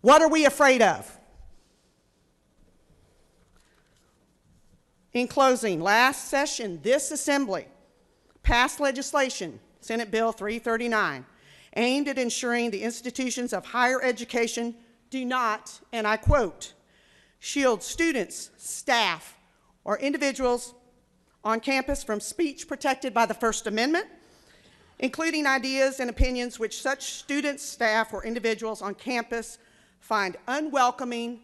What are we afraid of? In closing, last session, this assembly passed legislation, Senate Bill 339, aimed at ensuring the institutions of higher education do not, and I quote, shield students, staff, or individuals on campus from speech protected by the First Amendment, including ideas and opinions which such students, staff, or individuals on campus find unwelcoming,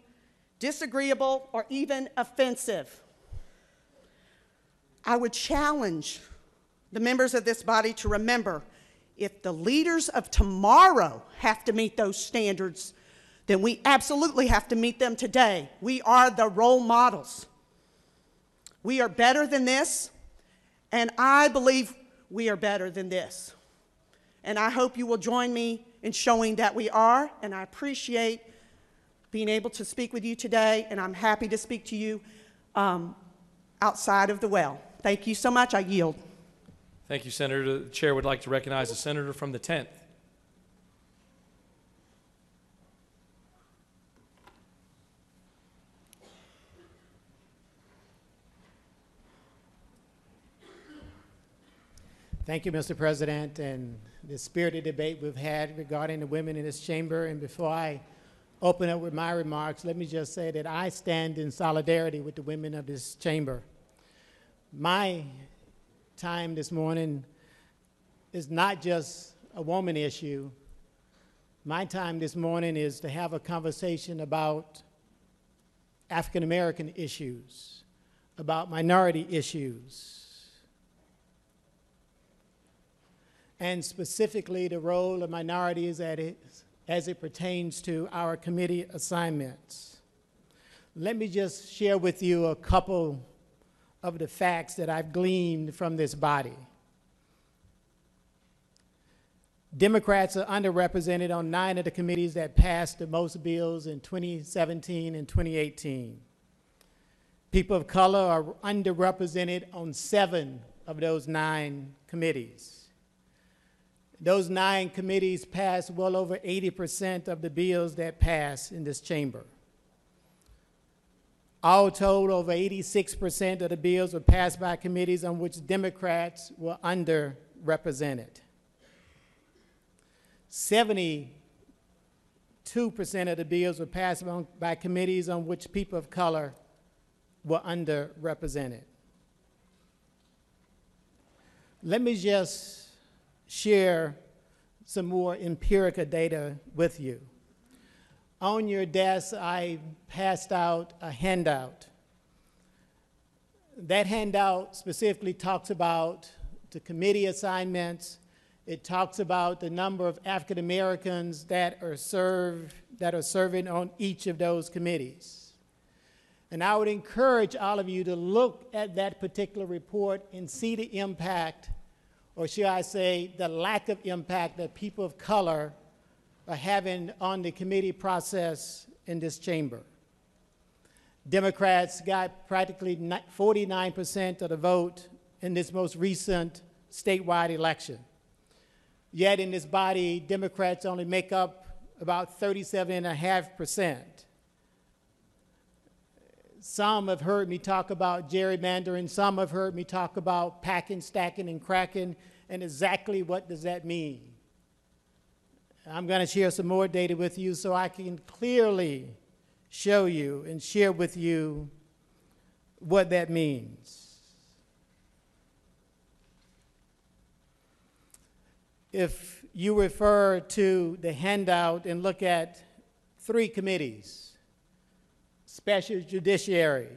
disagreeable, or even offensive. I would challenge the members of this body to remember, if the leaders of tomorrow have to meet those standards, then we absolutely have to meet them today. We are the role models. We are better than this, and I believe we are better than this. And I hope you will join me in showing that we are, and I appreciate being able to speak with you today, and I'm happy to speak to you outside of the well. Thank you so much. I yield. Thank you, Senator. The chair would like to recognize the senator from the 10th. Thank you, Mr. President, and the spirited debate we've had regarding the women in this chamber. And before I open up with my remarks, let me just say that I stand in solidarity with the women of this chamber. My time this morning is not just a woman issue. My time this morning is to have a conversation about African American issues, about minority issues, and specifically the role of minorities as it pertains to our committee assignments. Let me just share with you a couple of the facts that I've gleaned from this body. Democrats are underrepresented on 9 of the committees that passed the most bills in 2017 and 2018. People of color are underrepresented on 7 of those 9 committees. Those 9 committees passed well over 80% of the bills that pass in this chamber. All told, over 86% of the bills were passed by committees on which Democrats were underrepresented. 72% of the bills were passed by committees on which people of color were underrepresented. Let me just share some more empirical data with you. On your desk, I passed out a handout. That handout specifically talks about the committee assignments. It talks about the number of African Americans that are serving on each of those committees. And I would encourage all of you to look at that particular report and see the impact, or should I say, the lack of impact that people of color are having on the committee process in this chamber. Democrats got practically 49% of the vote in this most recent statewide election. Yet in this body, Democrats only make up about 37.5%. Some have heard me talk about gerrymandering. Some have heard me talk about packing, stacking, and cracking, and exactly what does that mean? I'm going to share some more data with you so I can clearly show you and share with you what that means. If you refer to the handout and look at 3 committees, Special Judiciary,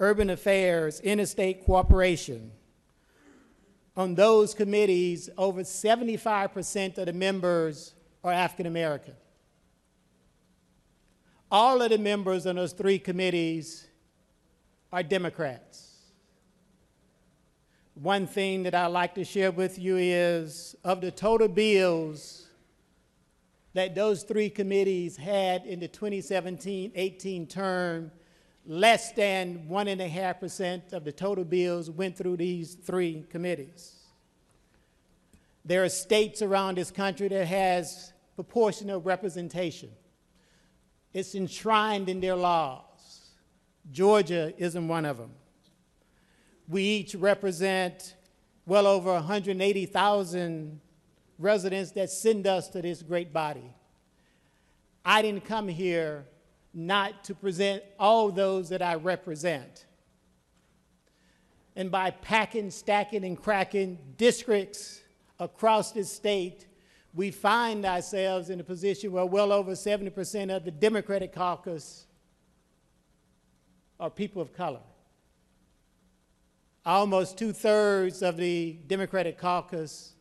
Urban Affairs, Interstate Cooperation, on those committees, over 75% of the members are African American. All of the members on those 3 committees are Democrats. One thing that I'd like to share with you is, of the total bills that those 3 committees had in the 2017-18 term, less than 1.5% of the total bills went through these 3 committees. There are states around this country that has proportional representation. It's enshrined in their laws. Georgia isn't one of them. We each represent well over 180,000 residents that send us to this great body. I didn't come here not to present all those that I represent. And by packing, stacking, and cracking districts across this state, we find ourselves in a position where well over 70% of the Democratic caucus are people of color. Almost 2/3 of the Democratic caucus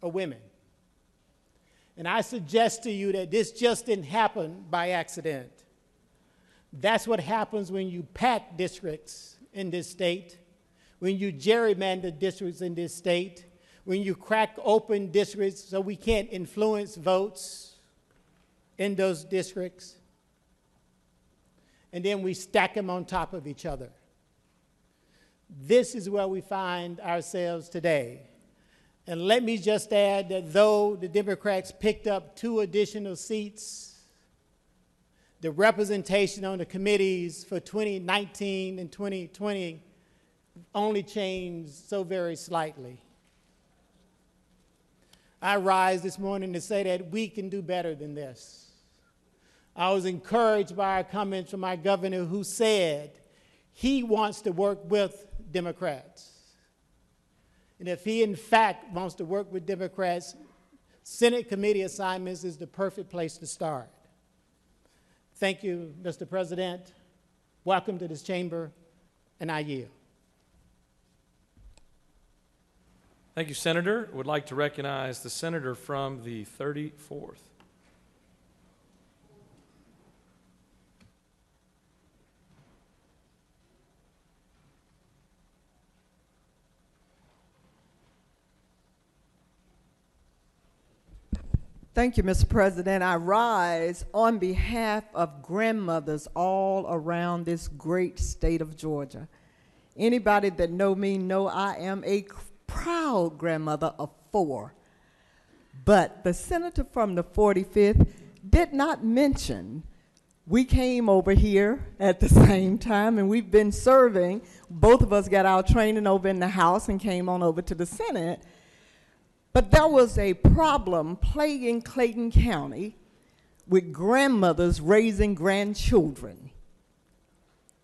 are women. And I suggest to you that this just didn't happen by accident. That's what happens when you pack districts in this state, when you gerrymander districts in this state, when you crack open districts so we can't influence votes in those districts, and then we stack them on top of each other. This is where we find ourselves today. And let me just add that though the Democrats picked up 2 additional seats, the representation on the committees for 2019 and 2020 only changed so very slightly. I rise this morning to say that we can do better than this. I was encouraged by our comments from our governor, who said he wants to work with Democrats. And if he in fact wants to work with Democrats, Senate committee assignments is the perfect place to start. Thank you, Mr. President. Welcome to this chamber, and I yield. Thank you, Senator. I would like to recognize the senator from the 34th. Thank you, Mr. President. I rise on behalf of grandmothers all around this great state of Georgia. Anybody that know me know I am a proud grandmother of 4. But the senator from the 45th did not mention we came over here at the same time, and we've been serving. Both of us got our training over in the House and came on over to the Senate. But there was a problem plaguing Clayton County with grandmothers raising grandchildren.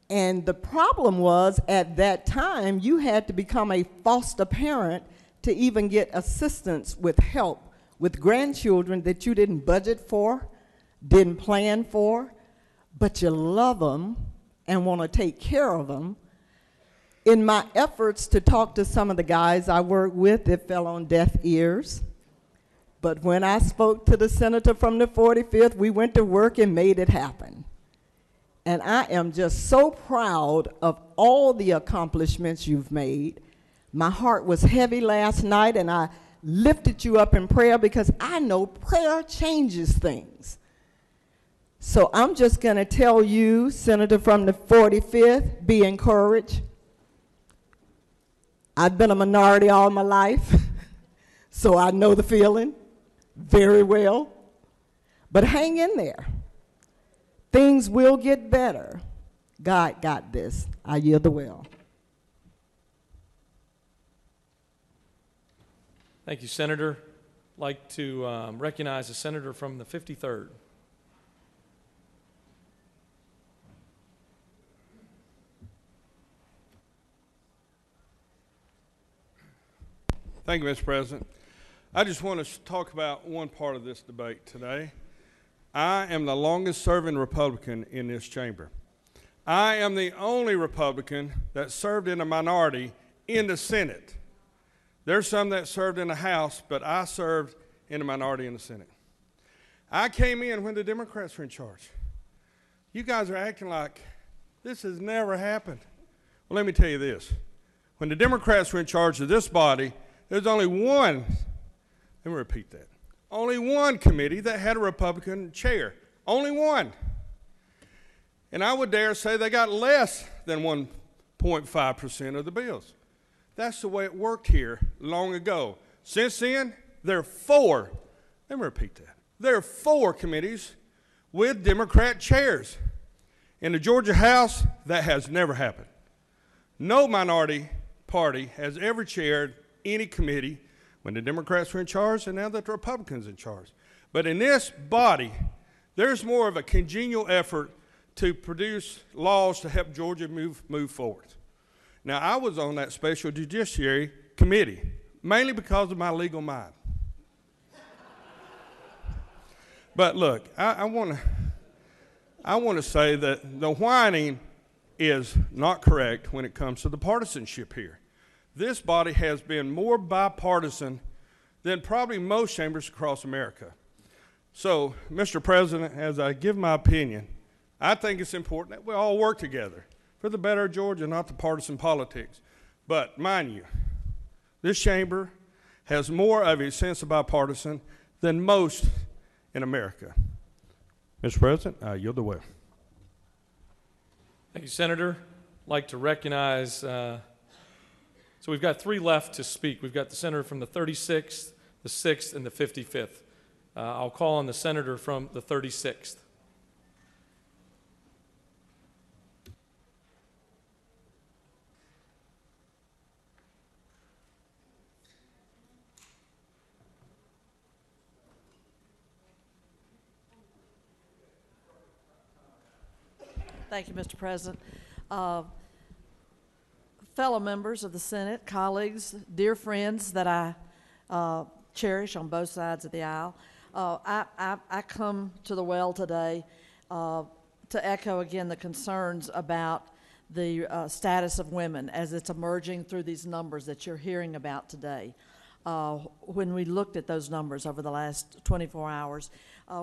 And the problem was, at that time, you had to become a foster parent to even get assistance with help with grandchildren that you didn't budget for, didn't plan for, but you love them and want to take care of them. In my efforts to talk to some of the guys I work with, it fell on deaf ears. But when I spoke to the senator from the 45th, we went to work and made it happen. And I am just so proud of all the accomplishments you've made. My heart was heavy last night, and I lifted you up in prayer because I know prayer changes things. So I'm just going to tell you, Senator from the 45th, be encouraged. I've been a minority all my life, so I know the feeling very well. But hang in there. Things will get better. God got this. I yield the will. Thank you, Senator. I'd like to recognize the senator from the 53rd. Thank you, Mr. President. I just want to talk about one part of this debate today. I am the longest serving Republican in this chamber. I am the only Republican that served in a minority in the Senate. There's some that served in the House, but I served in a minority in the Senate. I came in when the Democrats were in charge. You guys are acting like this has never happened. Well, let me tell you this. When the Democrats were in charge of this body, there's only one, let me repeat that, only one committee that had a Republican chair. Only one. And I would dare say they got less than 1.5% of the bills. That's the way it worked here long ago. Since then, there are 4, let me repeat that, there are 4 committees with Democrat chairs. In the Georgia House, that has never happened. No minority party has ever chaired any committee when the Democrats were in charge and now that the Republicans are in charge. But in this body, there's more of a congenial effort to produce laws to help Georgia move forward. Now, I was on that special judiciary committee, mainly because of my legal mind. But look, I want to say that the whining is not correct when it comes to the partisanship here. This body has been more bipartisan than probably most chambers across America. So, Mr. President, as I give my opinion, I think it's important that we all work together for the better of Georgia, not the partisan politics. But mind you, this chamber has more of a sense of bipartisan than most in America. Mr. President, I yield the way. Thank you, Senator. I'd like to recognize, so we've got 3 left to speak. We've got the senator from the 36th, the 6th, and the 55th. I'll call on the senator from the 36th. Thank you, Mr. President. Fellow members of the Senate, colleagues, dear friends that I cherish on both sides of the aisle. I come to the well today to echo again the concerns about the status of women as it's emerging through these numbers that you're hearing about today. When we looked at those numbers over the last 24 hours,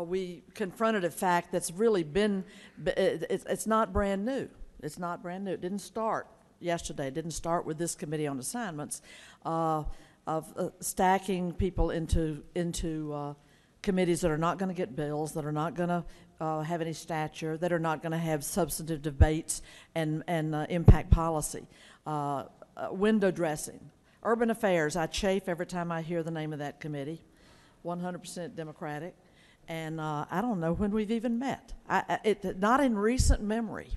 we confronted a fact that's really been, it's not brand new. It's not brand new. It didn't start yesterday. It didn't start with this committee on assignments of stacking people into committees that are not going to get bills, that are not going to have any stature, that are not going to have substantive debates and impact policy. Window dressing. Urban Affairs, I chafe every time I hear the name of that committee. 100% Democratic. And I don't know when we've even met. Not in recent memory.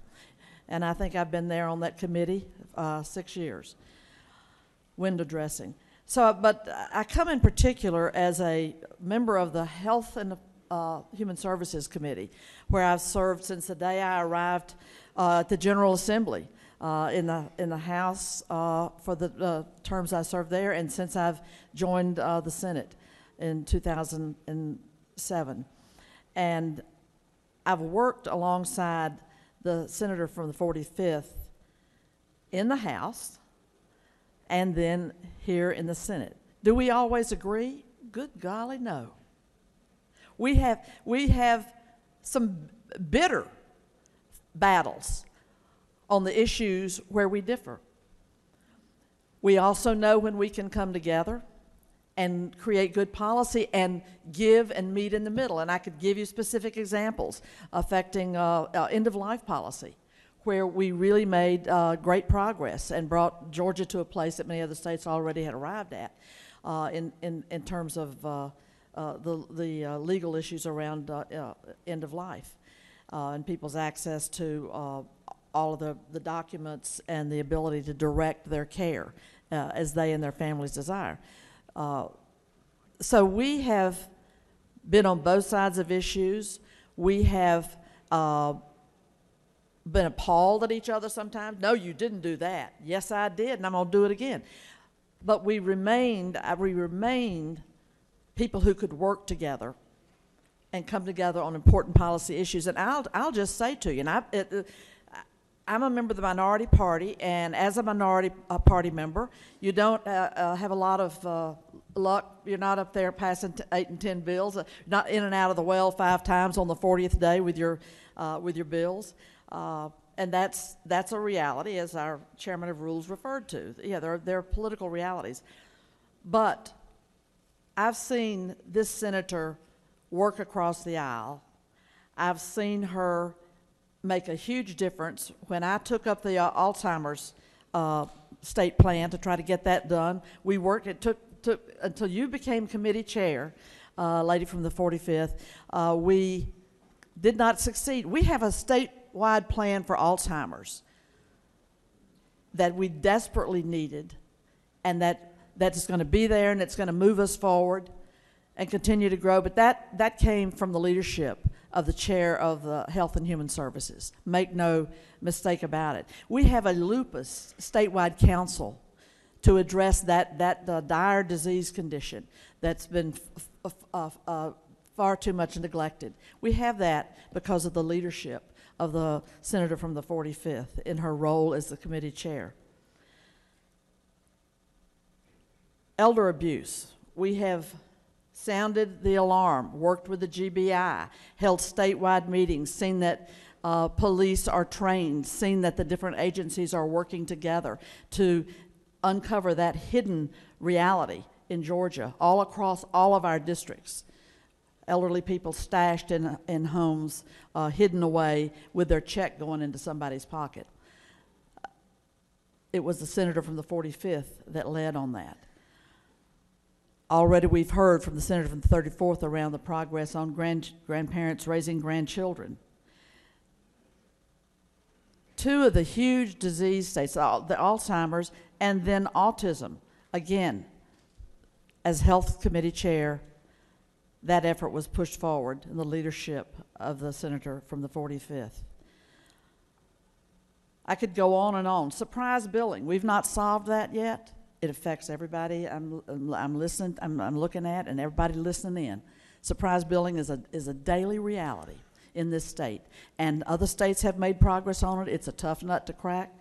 And I think I've been there on that committee 6 years. Window dressing. So, but I come in particular as a member of the Health and Human Services Committee, where I've served since the day I arrived at the General Assembly in the House for the terms I served there, and since I've joined the Senate in 2007. And I've worked alongside the senator from the 45th in the House and then here in the Senate. Do we always agree? Good golly, no. We have some bitter battles on the issues where we differ. We also know when we can come together and create good policy and give and meet in the middle. And I could give you specific examples affecting end-of-life policy, where we really made great progress and brought Georgia to a place that many other states already had arrived at in terms of the legal issues around end of life and people's access to all of the documents and the ability to direct their care as they and their families desire. So we have been on both sides of issues. We have been appalled at each other sometimes. No, you didn't do that. Yes, I did, and I'm going to do it again. But we remained people who could work together and come together on important policy issues. And I'll just say to you, and I'm a member of the minority party, and as a minority party member, you don't have a lot of luck. You're not up there passing 8 and 10 bills, not in and out of the well 5 times on the 40th day with your bills. And that's a reality, as our chairman of rules referred to. Yeah, there are political realities. But I've seen this senator work across the aisle. I've seen her make a huge difference. When I took up the Alzheimer's state plan to try to get that done, we worked. It took until you became committee chair, lady from the 45th. We did not succeed. We have a statewide plan for Alzheimer's that we desperately needed, and that's going to be there, and it's going to move us forward and continue to grow. But that came from the leadership of the chair of the Health and Human Services. Make no mistake about it. We have a lupus statewide council to address that dire disease condition that's been far too much neglected. We have that because of the leadership of the senator from the 45th in her role as the committee chair. Elder abuse. We have sounded the alarm, worked with the GBI, held statewide meetings, seen that police are trained, seen that the different agencies are working together to uncover that hidden reality in Georgia, all across all of our districts. Elderly people stashed in homes, hidden away with their check going into somebody's pocket. It was the senator from the 45th that led on that. Already we've heard from the senator from the 34th around the progress on grandparents raising grandchildren. 2 of the huge disease states, the Alzheimer's and then autism. Again, as health committee chair, that effort was pushed forward in the leadership of the senator from the 45th. I could go on and on. Surprise billing, we've not solved that yet. It affects everybody I'm listening, I'm looking at, and everybody listening in. Surprise billing is a daily reality in this state, and other states have made progress on it. It's a tough nut to crack.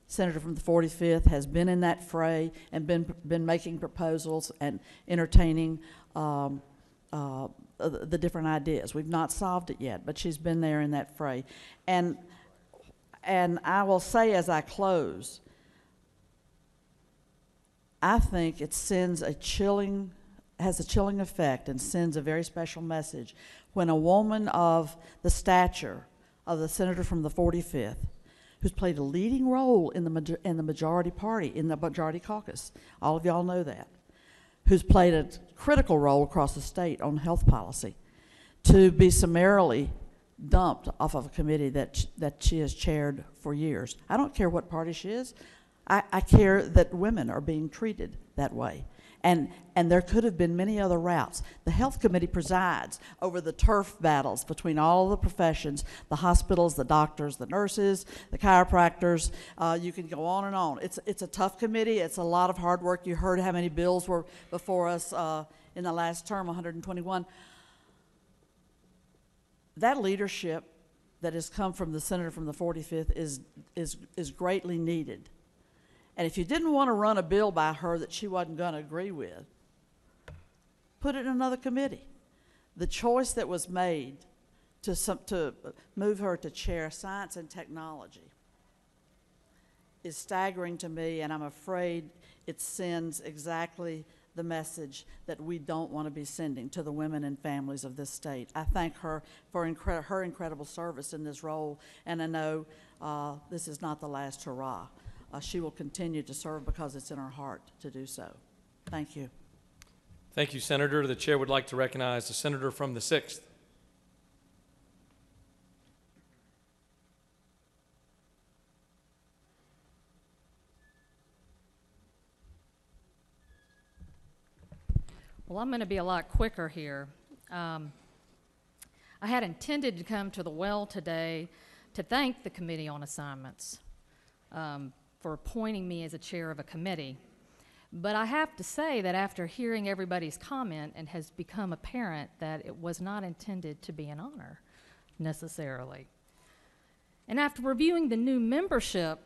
Senator from the 45th has been in that fray and been making proposals and entertaining the different ideas. We've not solved it yet, but she's been there in that fray. And I will say as I close, I think it has a chilling effect and sends a very special message when a woman of the stature of the senator from the 45th, who's played a leading role in the majority party, in the majority caucus, all of y'all know that, who's played a critical role across the state on health policy, to be summarily dumped off of a committee that she has chaired for years. I don't care what party she is. I care that women are being treated that way. And there could have been many other routes. The health committee presides over the turf battles between all the professions, the hospitals, the doctors, the nurses, the chiropractors. You can go on and on. It's a tough committee. It's a lot of hard work. You heard how many bills were before us in the last term, 121. That leadership that has come from the senator from the 45th is greatly needed. And if you didn't want to run a bill by her that she wasn't going to agree with, put it in another committee. The choice that was made to move her to chair science and technology is staggering to me, and I'm afraid it sends exactly the message that we don't want to be sending to the women and families of this state. I thank her for her incredible service in this role, and I know this is not the last hurrah. She will continue to serve because it's in her heart to do so. Thank you. Thank you, Senator. The chair would like to recognize the senator from the 6th. Well, I'm going to be a lot quicker here. I had intended to come to the well today to thank the Committee on Assignments for appointing me as a chair of a committee. But I have to say that after hearing everybody's comment, it has become apparent that it was not intended to be an honor, necessarily. And after reviewing the new membership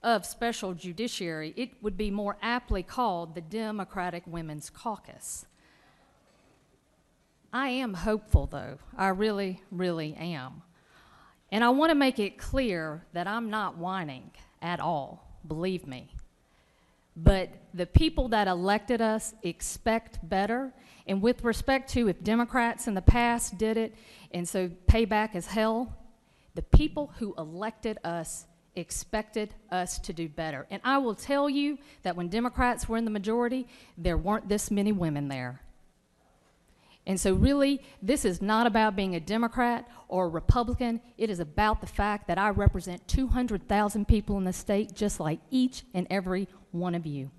of Special Judiciary, it would be more aptly called the Democratic Women's Caucus. I am hopeful, though. I really, really am. And I want to make it clear that I'm not whining at all. Believe me. But the people that elected us expect better. And with respect to if Democrats in the past did it, and so payback is hell, the people who elected us expected us to do better. And I will tell you that when Democrats were in the majority, there weren't this many women there. And so really, this is not about being a Democrat or a Republican. It is about the fact that I represent 200,000 people in the state, just like each and every one of you.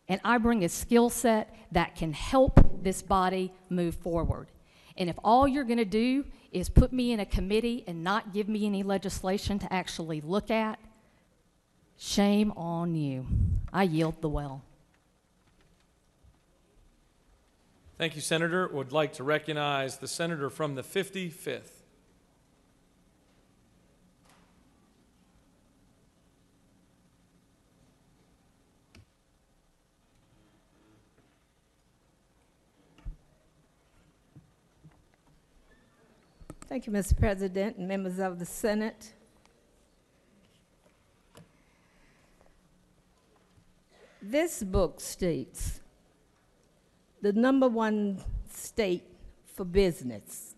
And I bring a skill set that can help this body move forward. And if all you're going to do is put me in a committee and not give me any legislation to actually look at, shame on you. I yield the well. Thank you, Senator. Would like to recognize the senator from the 55th. Thank you, Mr. President and members of the Senate. This book states the #1 state for business.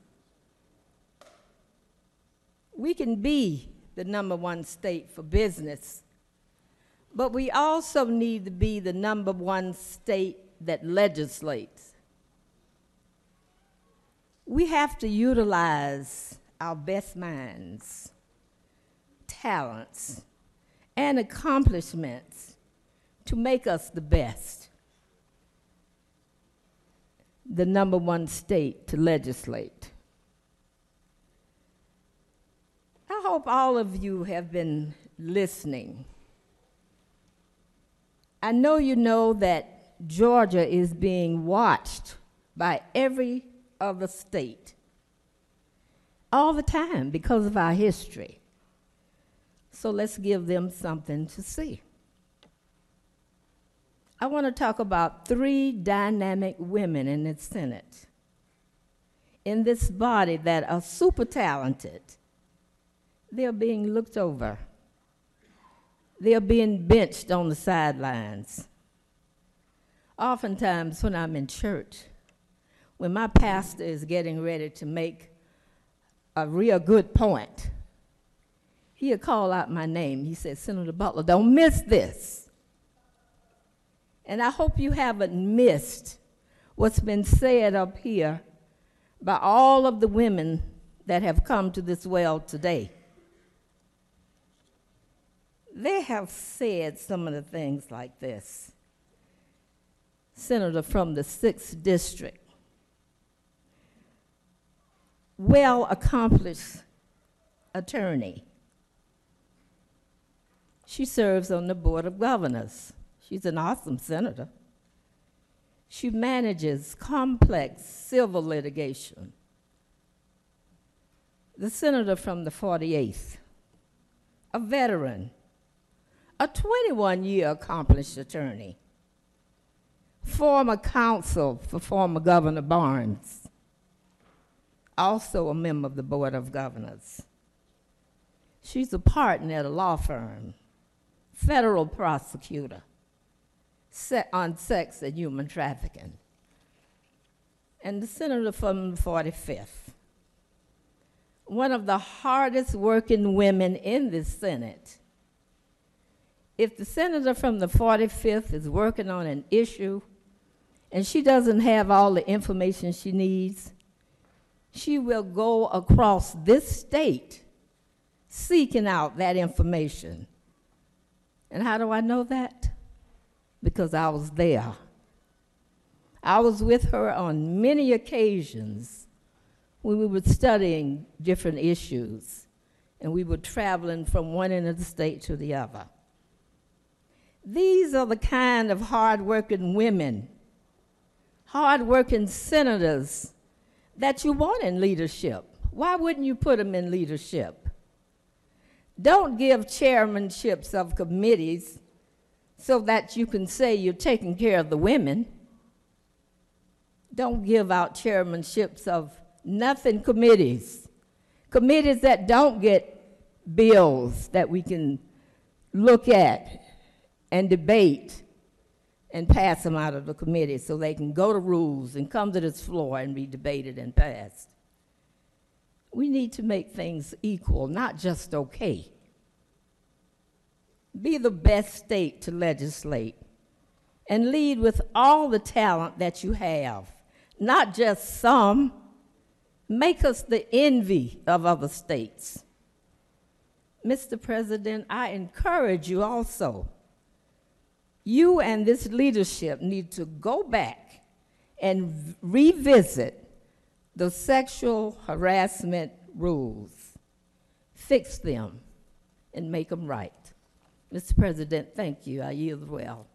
We can be the #1 state for business, but we also need to be the #1 state that legislates. We have to utilize our best minds, talents, and accomplishments to make us the best, the #1 state to legislate. I hope all of you have been listening. I know you know that Georgia is being watched by every other state all the time because of our history. So let's give them something to see. I want to talk about 3 dynamic women in the Senate, in this body that are super talented. They're being looked over. They're being benched on the sidelines. Oftentimes when I'm in church, when my pastor is getting ready to make a real good point, he'll call out my name. He said, Senator Butler, don't miss this. And I hope you haven't missed what's been said up here by all of the women that have come to this well today. They have said some of the things like this. Senator from the 6th District, well-accomplished attorney. She serves on the Board of Governors. She's an awesome senator. She manages complex civil litigation. The senator from the 48th, a veteran, a 21-year accomplished attorney, former counsel for former Governor Barnes, also a member of the Board of Governors. She's a partner at a law firm, federal prosecutor on sex and human trafficking. And the senator from the 45th, one of the hardest working women in this Senate. If the senator from the 45th is working on an issue and she doesn't have all the information she needs, she will go across this state seeking out that information. And how do I know that? Because I was there. I was with her on many occasions when we were studying different issues, and we were traveling from one end of the state to the other. These are the kind of hard-working women, hard-working senators that you want in leadership. Why wouldn't you put them in leadership? Don't give chairmanships of committees so that you can say you're taking care of the women. Don't give out chairmanships of nothing committees. Committees that don't get bills that we can look at and debate and pass them out of the committee so they can go to rules and come to this floor and be debated and passed. We need to make things equal, not just okay. Be the best state to legislate and lead with all the talent that you have, not just some. Make us the envy of other states. Mr. President, I encourage you also. You and this leadership need to go back and revisit the sexual harassment rules, fix them, and make them right. Mr. President, thank you. I yield well.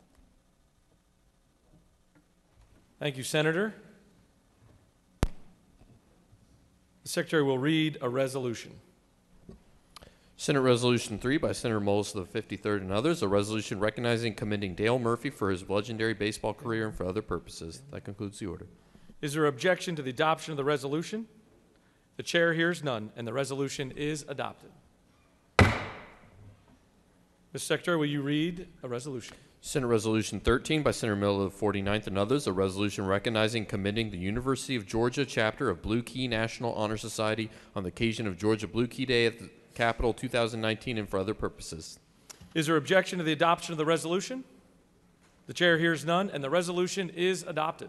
Thank you, Senator. The Secretary will read a resolution. Senate Resolution 3 by Senator Moles of the 53rd and others, a resolution recognizing and commending Dale Murphy for his legendary baseball career and for other purposes. That concludes the order. Is there objection to the adoption of the resolution? The chair hears none, and the resolution is adopted. Mr. Secretary, will you read a resolution? Senate Resolution 13 by Senator Miller of the 49th and others, a resolution recognizing and commending the University of Georgia chapter of Blue Key National Honor Society on the occasion of Georgia Blue Key Day at the Capitol 2019 and for other purposes. Is there objection to the adoption of the resolution? The chair hears none, and the resolution is adopted.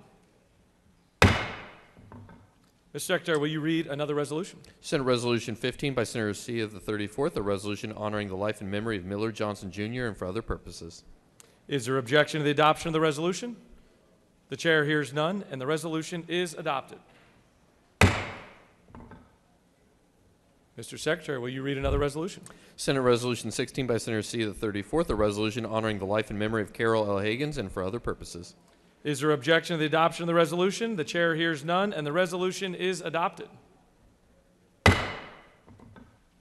Mr. Secretary, will you read another resolution? Senate Resolution 15 by Senator C of the 34th, a resolution honoring the life and memory of Miller Johnson Jr. and for other purposes. Is there objection to the adoption of the resolution? The chair hears none, and the resolution is adopted. Mr. Secretary, will you read another resolution? Senate Resolution 16 by Senator C. the 34th, a resolution honoring the life and memory of Carol L. Hagans and for other purposes. Is there objection to the adoption of the resolution? The chair hears none, and the resolution is adopted.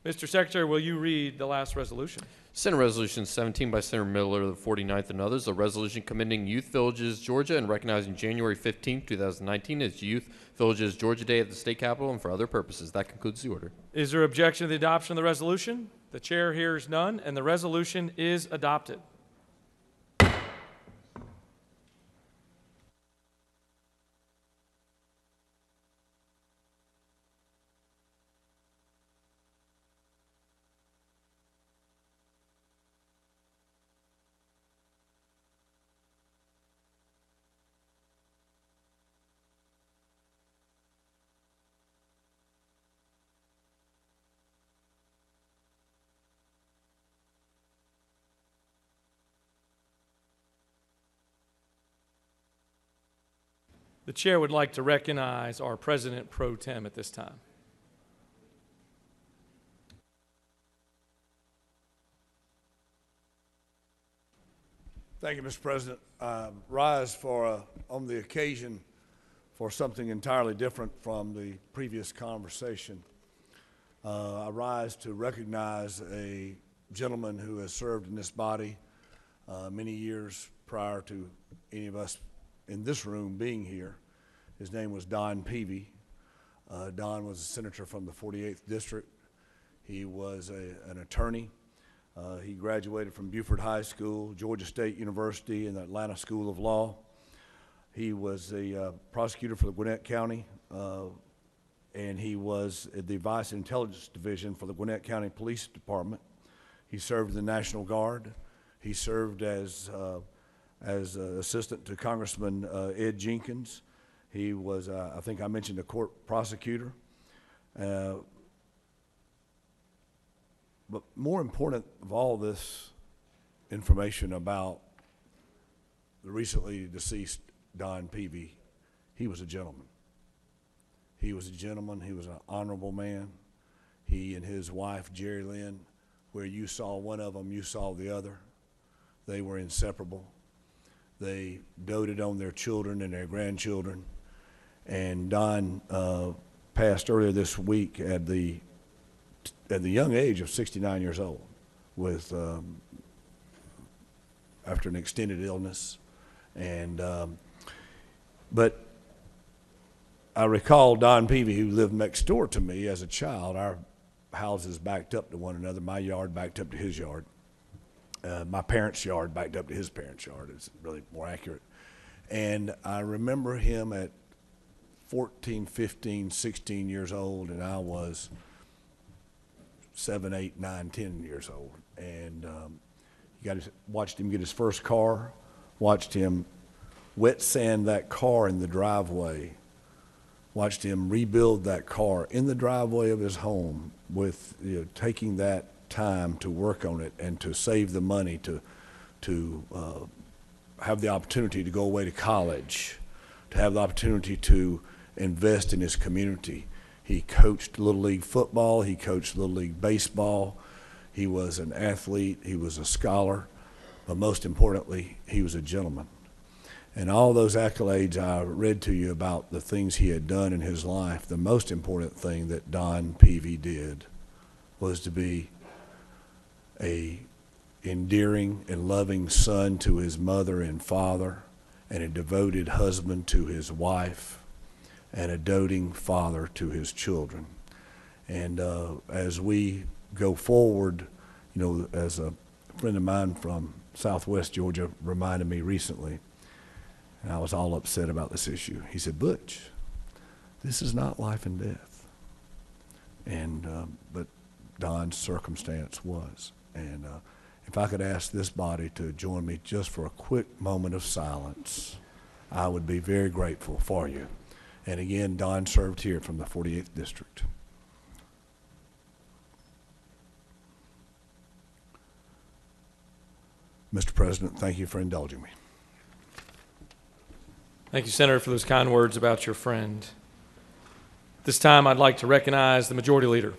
Mr. Secretary, will you read the last resolution? Senate Resolution 17 by Senator Miller, the 49th, and others, a resolution commending Youth Villages, Georgia, and recognizing January 15, 2019 as Youth Villages, Georgia Day at the State Capitol and for other purposes. That concludes the order. Is there objection to the adoption of the resolution? The chair hears none, and the resolution is adopted. The chair would like to recognize our President Pro Tem at this time. Thank you, Mr. President. Rise for, on the occasion, for something entirely different from the previous conversation. I rise to recognize a gentleman who has served in this body many years prior to any of us in this room being here. His name was Don Peavy. Don was a senator from the 48th District. He was an attorney. He graduated from Buford High School, Georgia State University, and the Atlanta School of Law. He was a prosecutor for the Gwinnett County, and he was at the Vice Intelligence Division for the Gwinnett County Police Department. He served in the National Guard. He served as assistant to Congressman Ed Jenkins. He was, I think I mentioned, a court prosecutor. But more important of all this information about the recently deceased Don Peavy, he was a gentleman. He was a gentleman. He was an honorable man. He and his wife, Jerry Lynn, where you saw one of them, you saw the other. They were inseparable. They doted on their children and their grandchildren. And Don passed earlier this week at the young age of 69 years old, with after an extended illness. And but I recall Don Peavy, who lived next door to me as a child. Our houses backed up to one another. My yard backed up to his yard. My parents' yard backed up to his parents' yard. It's really more accurate. And I remember him at 14, 15, 16 years old, and I was 7, 8, 9, 10 years old. And watched him get his first car, watched him wet sand that car in the driveway, watched him rebuild that car in the driveway of his home with, taking that time to work on it and to save the money to have the opportunity to go away to college, to have the opportunity to invest in his community. He coached Little League football, he coached Little League baseball, he was an athlete, he was a scholar, but most importantly, he was a gentleman. And all those accolades I read to you about the things he had done in his life, the most important thing that Don Peavy did was to be a endearing and loving son to his mother and father, and a devoted husband to his wife, and a doting father to his children. And as we go forward, as a friend of mine from Southwest Georgia reminded me recently, and I was all upset about this issue. He said, "Butch, this is not life and death." And but Don's circumstance was. And if I could ask this body to join me just for a quick moment of silence, I would be very grateful for you. And again, Don served here from the 48th District. Mr. President, thank you for indulging me. Thank you, Senator, for those kind words about your friend. This time, I'd like to recognize the Majority Leader.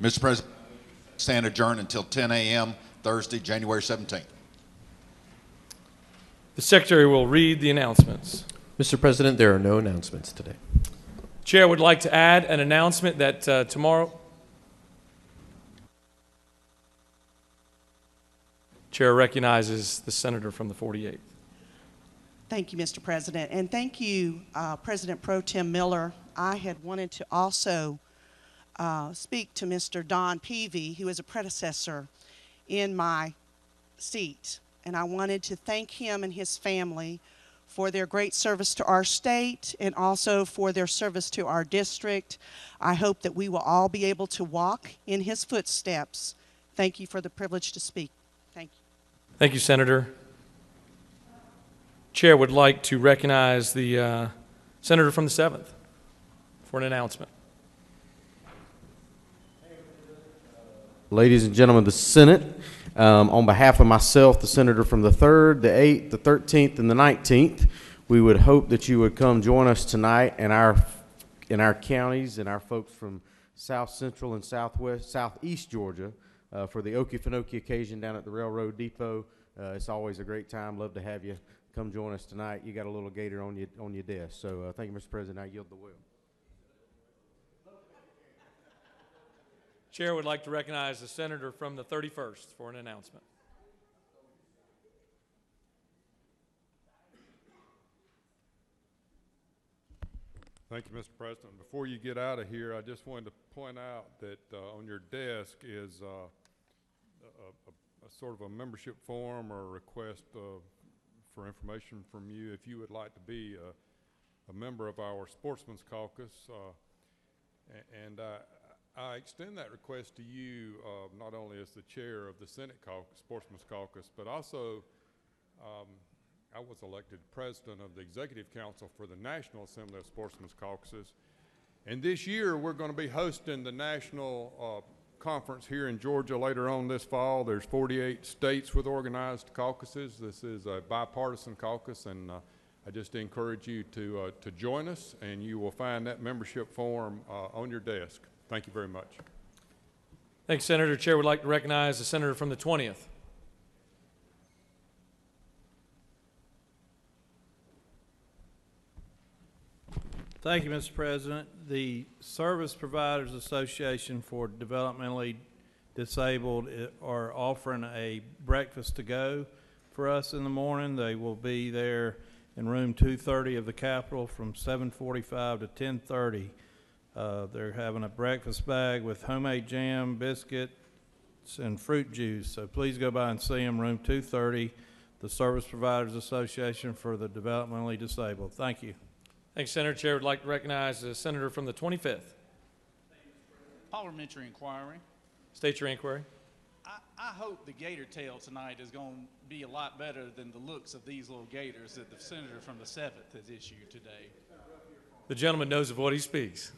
Mr. President, stand adjourned until 10 a.m. Thursday, January 17th. The Secretary will read the announcements. Mr. President, there are no announcements today. Chair would like to add an announcement that tomorrow. Chair recognizes the senator from the 48th. Thank you, Mr. President, and thank you, President Pro Tem Miller. I had wanted to also speak to Mr. Don Peavy, who is a predecessor in my seat, and I wanted to thank him and his family for their great service to our state and also for their service to our district. I hope that we will all be able to walk in his footsteps. Thank you for the privilege to speak. Thank you. Thank you, Senator. Chair would like to recognize the senator from the 7th for an announcement. Ladies and gentlemen of the Senate, on behalf of myself, the senator from the 3rd, the 8th, the 13th, and the 19th, we would hope that you would come join us tonight in our counties and our folks from South Central and Southeast Georgia for the Okefenokee occasion down at the Railroad Depot. It's always a great time. Love to have you come join us tonight. You got a little gator on your desk. So thank you, Mr. President. I yield the wheel. Chair would like to recognize the senator from the 31st for an announcement. Thank you, Mr. President. Before you get out of here, I just wanted to point out that on your desk is a sort of a membership form or a request for information from you if you would like to be a member of our Sportsman's Caucus. And I extend that request to you not only as the chair of the Senate Sportsman's Caucus, but also I was elected president of the Executive Council for the National Assembly of Sportsmen's Caucuses. And this year we're going to be hosting the national conference here in Georgia later on this fall. There's 48 states with organized caucuses. This is a bipartisan caucus, and I just encourage you to join us, and you will find that membership form on your desk. Thank you very much. Thanks, Senator. Chair would like to recognize the senator from the 20th. Thank you, Mr. President. The Service Providers Association for Developmentally Disabled are offering a breakfast to go for us in the morning. They will be there in room 230 of the Capitol from 7:45 to 10:30. They're having a breakfast bag with homemade jam, biscuits, and fruit juice. So please go by and see them, room 230, the Service Providers Association for the Developmentally Disabled. Thank you. Thanks, Senator. Chair would like to recognize the senator from the 25th. Parliamentary inquiry. State your inquiry. I hope the gator tail tonight is going to be a lot better than the looks of these little gators that the senator from the 7th has issued today. The gentleman knows of what he speaks.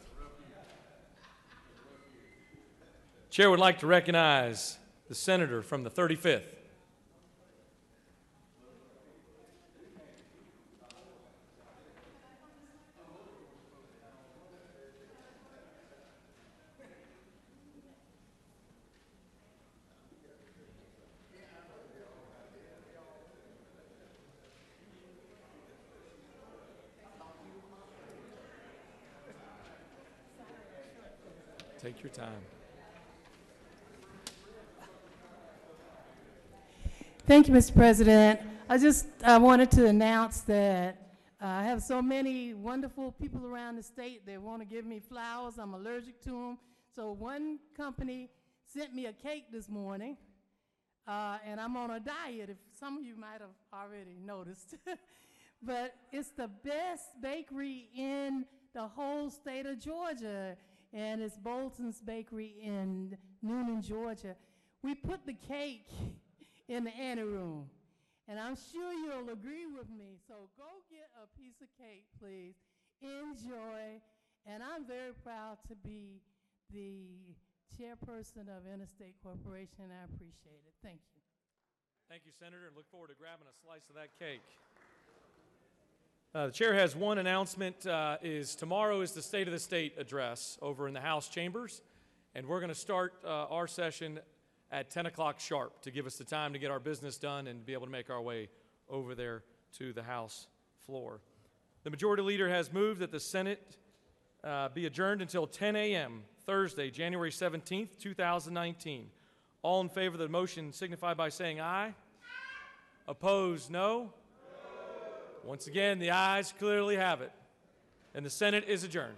Chair would like to recognize the senator from the 35th. Take your time. Thank you, Mr. President. I wanted to announce that I have so many wonderful people around the state that want to give me flowers. I'm allergic to them. So one company sent me a cake this morning, and I'm on a diet, if some of you might have already noticed. But it's the best bakery in the whole state of Georgia, and it's Bolton's Bakery in Noonan, Georgia. We put the cake in the anteroom, and I'm sure you'll agree with me. So go get a piece of cake, please. Enjoy, and I'm very proud to be the chairperson of Interstate Corporation. I appreciate it. Thank you. Thank you, Senator, and look forward to grabbing a slice of that cake. The chair has one announcement. Tomorrow is the State of the State address over in the House chambers, And we're going to start our session at 10 o'clock sharp to give us the time to get our business done and be able to make our way over there to the House floor. The Majority Leader has moved that the Senate be adjourned until 10 a.m. Thursday, January 17th, 2019. All in favor of the motion signify by saying aye. Opposed, no. Once again, the ayes clearly have it, and the Senate is adjourned.